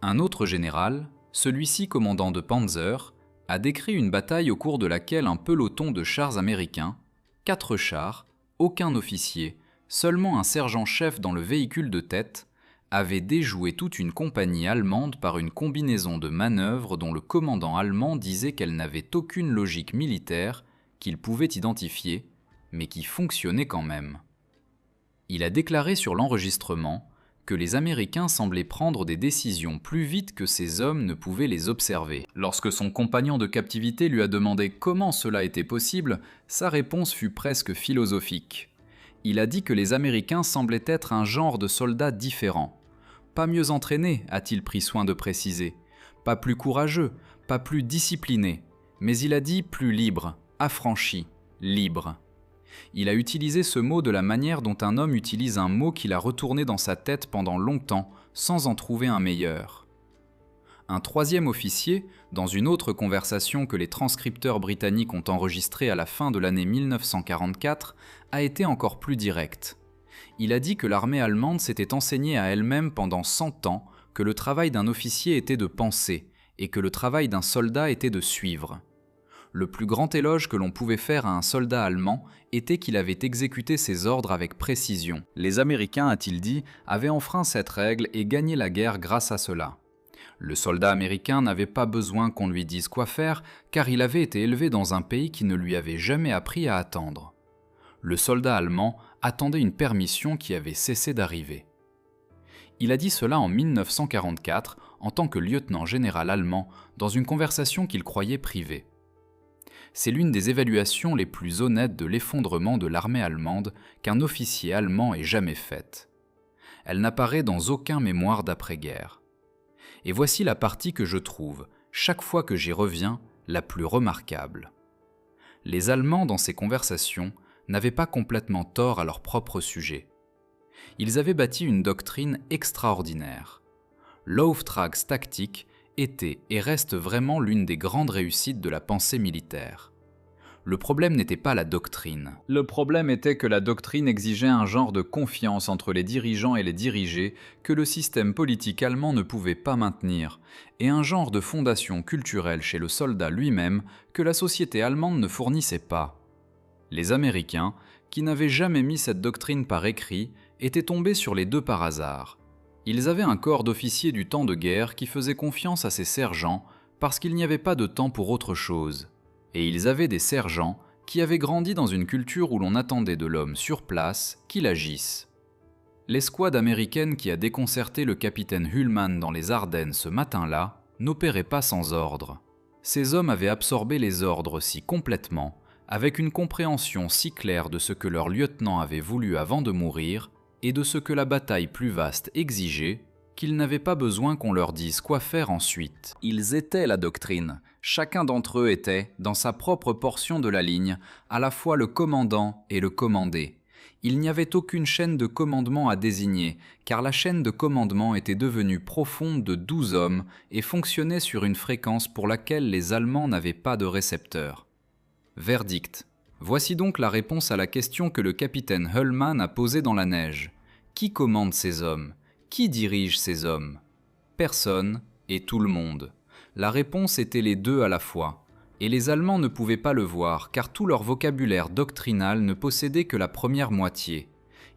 Un autre général, celui-ci commandant de Panzer, a décrit une bataille au cours de laquelle un peloton de chars américains, 4 chars, aucun officier, seulement un sergent-chef dans le véhicule de tête, avait déjoué toute une compagnie allemande par une combinaison de manœuvres dont le commandant allemand disait qu'elle n'avait aucune logique militaire qu'il pouvait identifier, mais qui fonctionnait quand même. Il a déclaré sur l'enregistrement que les Américains semblaient prendre des décisions plus vite que ces hommes ne pouvaient les observer. Lorsque son compagnon de captivité lui a demandé comment cela était possible, sa réponse fut presque philosophique. Il a dit que les Américains semblaient être un genre de soldats différents. Pas mieux entraînés, a-t-il pris soin de préciser. Pas plus courageux, pas plus disciplinés. Mais il a dit plus libres, affranchis, libres. Il a utilisé ce mot de la manière dont un homme utilise un mot qu'il a retourné dans sa tête pendant longtemps, sans en trouver un meilleur. Un troisième officier, dans une autre conversation que les transcripteurs britanniques ont enregistrée à la fin de l'année 1944, a été encore plus direct. Il a dit que l'armée allemande s'était enseignée à elle-même pendant 100 ans que le travail d'un officier était de penser et que le travail d'un soldat était de suivre. Le plus grand éloge que l'on pouvait faire à un soldat allemand était qu'il avait exécuté ses ordres avec précision. Les Américains, a-t-il dit, avaient enfreint cette règle et gagné la guerre grâce à cela. Le soldat américain n'avait pas besoin qu'on lui dise quoi faire, car il avait été élevé dans un pays qui ne lui avait jamais appris à attendre. Le soldat allemand attendait une permission qui avait cessé d'arriver. Il a dit cela en 1944 en tant que lieutenant général allemand dans une conversation qu'il croyait privée. C'est l'une des évaluations les plus honnêtes de l'effondrement de l'armée allemande qu'un officier allemand ait jamais faite. Elle n'apparaît dans aucun mémoire d'après-guerre. Et voici la partie que je trouve, chaque fois que j'y reviens, la plus remarquable. Les Allemands, dans ces conversations, n'avaient pas complètement tort à leur propre sujet. Ils avaient bâti une doctrine extraordinaire. L'Auftragstaktik était et reste vraiment l'une des grandes réussites de la pensée militaire. Le problème n'était pas la doctrine. Le problème était que la doctrine exigeait un genre de confiance entre les dirigeants et les dirigés que le système politique allemand ne pouvait pas maintenir, et un genre de fondation culturelle chez le soldat lui-même que la société allemande ne fournissait pas. Les Américains, qui n'avaient jamais mis cette doctrine par écrit, étaient tombés sur les deux par hasard. Ils avaient un corps d'officiers du temps de guerre qui faisait confiance à ses sergents parce qu'il n'y avait pas de temps pour autre chose. Et ils avaient des sergents qui avaient grandi dans une culture où l'on attendait de l'homme sur place qu'il agisse. L'escouade américaine qui a déconcerté le capitaine Ullmann dans les Ardennes ce matin-là n'opérait pas sans ordre. Ces hommes avaient absorbé les ordres si complètement, avec une compréhension si claire de ce que leur lieutenant avait voulu avant de mourir, et de ce que la bataille plus vaste exigeait, qu'ils n'avaient pas besoin qu'on leur dise quoi faire ensuite. Ils étaient la doctrine. Chacun d'entre eux était, dans sa propre portion de la ligne, à la fois le commandant et le commandé. Il n'y avait aucune chaîne de commandement à désigner, car la chaîne de commandement était devenue profonde de 12 hommes et fonctionnait sur une fréquence pour laquelle les Allemands n'avaient pas de récepteur. Verdict. Voici donc la réponse à la question que le capitaine Ullmann a posée dans la neige. Qui commande ces hommes ? Qui dirige ces hommes ? Personne et tout le monde. La réponse était les deux à la fois. Et les Allemands ne pouvaient pas le voir, car tout leur vocabulaire doctrinal ne possédait que la première moitié.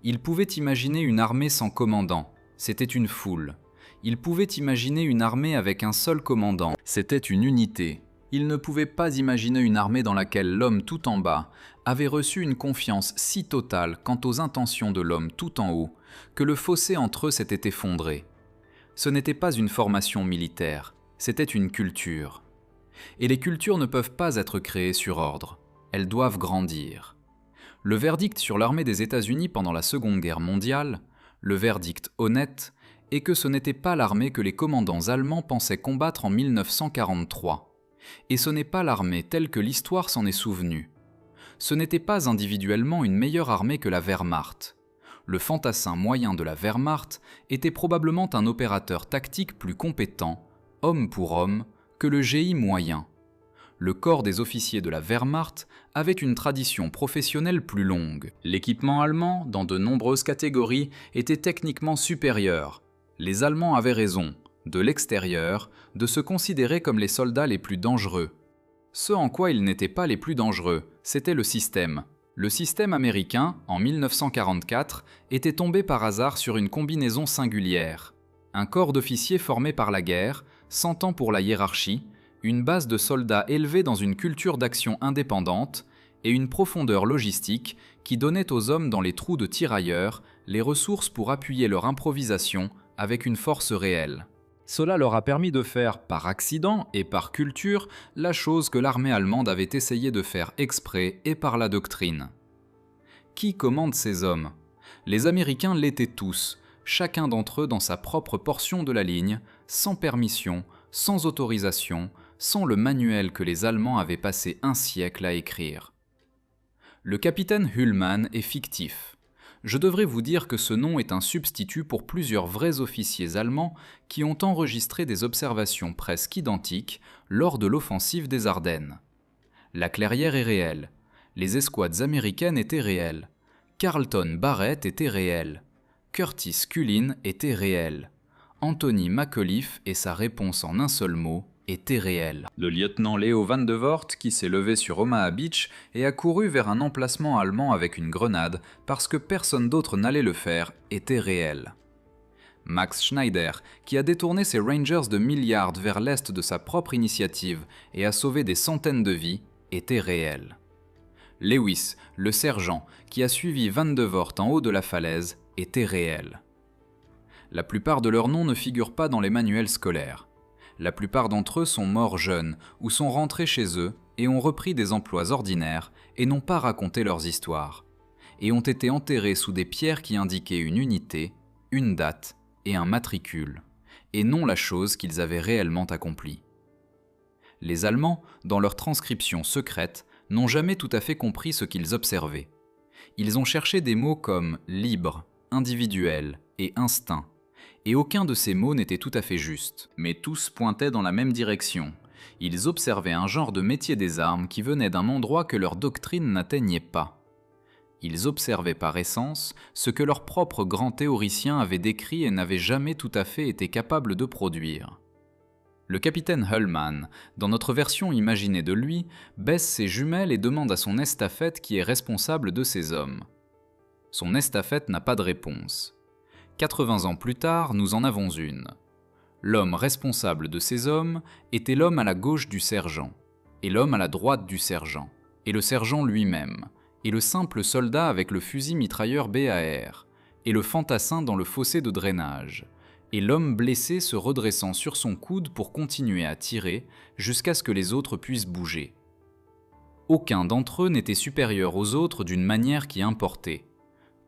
Ils pouvaient imaginer une armée sans commandant, c'était une foule. Ils pouvaient imaginer une armée avec un seul commandant, c'était une unité. Ils ne pouvaient pas imaginer une armée dans laquelle l'homme tout en bas avait reçu une confiance si totale quant aux intentions de l'homme tout en haut, que le fossé entre eux s'était effondré. Ce n'était pas une formation militaire, c'était une culture. Et les cultures ne peuvent pas être créées sur ordre, elles doivent grandir. Le verdict sur l'armée des États-Unis pendant la Seconde Guerre mondiale, le verdict honnête, est que ce n'était pas l'armée que les commandants allemands pensaient combattre en 1943. Et ce n'est pas l'armée telle que l'histoire s'en est souvenue. Ce n'était pas individuellement une meilleure armée que la Wehrmacht. Le fantassin moyen de la Wehrmacht était probablement un opérateur tactique plus compétent, homme pour homme, que le GI moyen. Le corps des officiers de la Wehrmacht avait une tradition professionnelle plus longue. L'équipement allemand, dans de nombreuses catégories, était techniquement supérieur. Les Allemands avaient raison, de l'extérieur, de se considérer comme les soldats les plus dangereux. Ce en quoi ils n'étaient pas les plus dangereux, c'était le système. Le système américain, en 1944, était tombé par hasard sur une combinaison singulière. Un corps d'officiers formé par la guerre, sentant pour la hiérarchie, une base de soldats élevés dans une culture d'action indépendante et une profondeur logistique qui donnait aux hommes dans les trous de tirailleurs les ressources pour appuyer leur improvisation avec une force réelle. Cela leur a permis de faire, par accident et par culture, la chose que l'armée allemande avait essayé de faire exprès et par la doctrine. Qui commande ces hommes ? Les Américains l'étaient tous, chacun d'entre eux dans sa propre portion de la ligne, sans permission, sans autorisation, sans le manuel que les Allemands avaient passé un siècle à écrire. Le capitaine Ullmann est fictif. Je devrais vous dire que ce nom est un substitut pour plusieurs vrais officiers allemands qui ont enregistré des observations presque identiques lors de l'offensive des Ardennes. La clairière est réelle, les escouades américaines étaient réelles, Carlton Barrett était réel, Curtis Cullen était réel, Anthony McAuliffe et sa réponse en un seul mot était réel. Le lieutenant Leo Van de Voort, qui s'est levé sur Omaha Beach et a couru vers un emplacement allemand avec une grenade parce que personne d'autre n'allait le faire, était réel. Max Schneider, qui a détourné ses Rangers de milliards vers l'est de sa propre initiative et a sauvé des centaines de vies, était réel. Lewis, le sergent, qui a suivi Van de Voort en haut de la falaise, était réel. La plupart de leurs noms ne figurent pas dans les manuels scolaires. La plupart d'entre eux sont morts jeunes ou sont rentrés chez eux et ont repris des emplois ordinaires et n'ont pas raconté leurs histoires, et ont été enterrés sous des pierres qui indiquaient une unité, une date et un matricule, et non la chose qu'ils avaient réellement accomplie. Les Allemands, dans leur transcription secrète, n'ont jamais tout à fait compris ce qu'ils observaient. Ils ont cherché des mots comme libre, individuel et instinct, et aucun de ces mots n'était tout à fait juste, mais tous pointaient dans la même direction. Ils observaient un genre de métier des armes qui venait d'un endroit que leur doctrine n'atteignait pas. Ils observaient par essence ce que leurs propres grands théoriciens avaient décrit et n'avaient jamais tout à fait été capables de produire. Le capitaine Ullmann, dans notre version imaginée de lui, baisse ses jumelles et demande à son estafette qui est responsable de ces hommes. Son estafette n'a pas de réponse. 80 ans plus tard, nous en avons une. L'homme responsable de ces hommes était l'homme à la gauche du sergent, et l'homme à la droite du sergent, et le sergent lui-même, et le simple soldat avec le fusil mitrailleur BAR, et le fantassin dans le fossé de drainage, et l'homme blessé se redressant sur son coude pour continuer à tirer jusqu'à ce que les autres puissent bouger. Aucun d'entre eux n'était supérieur aux autres d'une manière qui importait.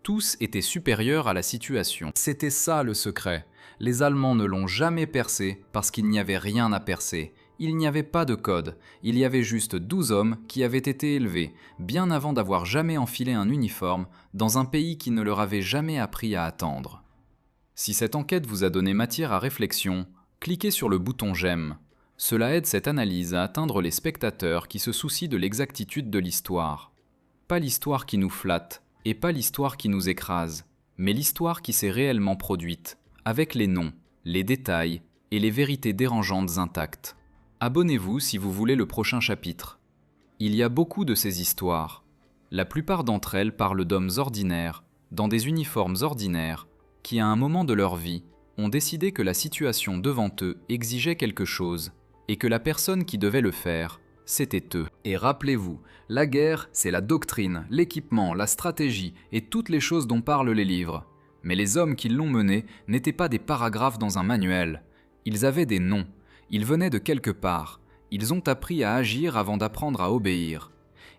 Tous étaient supérieurs à la situation. C'était ça le secret. Les Allemands ne l'ont jamais percé parce qu'il n'y avait rien à percer. Il n'y avait pas de code. Il y avait juste 12 hommes qui avaient été élevés, bien avant d'avoir jamais enfilé un uniforme, dans un pays qui ne leur avait jamais appris à attendre. Si cette enquête vous a donné matière à réflexion, cliquez sur le bouton j'aime. Cela aide cette analyse à atteindre les spectateurs qui se soucient de l'exactitude de l'histoire. Pas l'histoire qui nous flatte, et pas l'histoire qui nous écrase, mais l'histoire qui s'est réellement produite, avec les noms, les détails et les vérités dérangeantes intactes. Abonnez-vous si vous voulez le prochain chapitre. Il y a beaucoup de ces histoires. La plupart d'entre elles parlent d'hommes ordinaires, dans des uniformes ordinaires, qui à un moment de leur vie ont décidé que la situation devant eux exigeait quelque chose, et que la personne qui devait le faire, c'était eux. Et rappelez-vous, la guerre, c'est la doctrine, l'équipement, la stratégie et toutes les choses dont parlent les livres. Mais les hommes qui l'ont menée n'étaient pas des paragraphes dans un manuel. Ils avaient des noms, ils venaient de quelque part, ils ont appris à agir avant d'apprendre à obéir.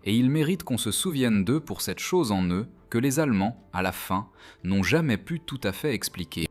Et ils méritent qu'on se souvienne d'eux pour cette chose en eux que les Allemands, à la fin, n'ont jamais pu tout à fait expliquer.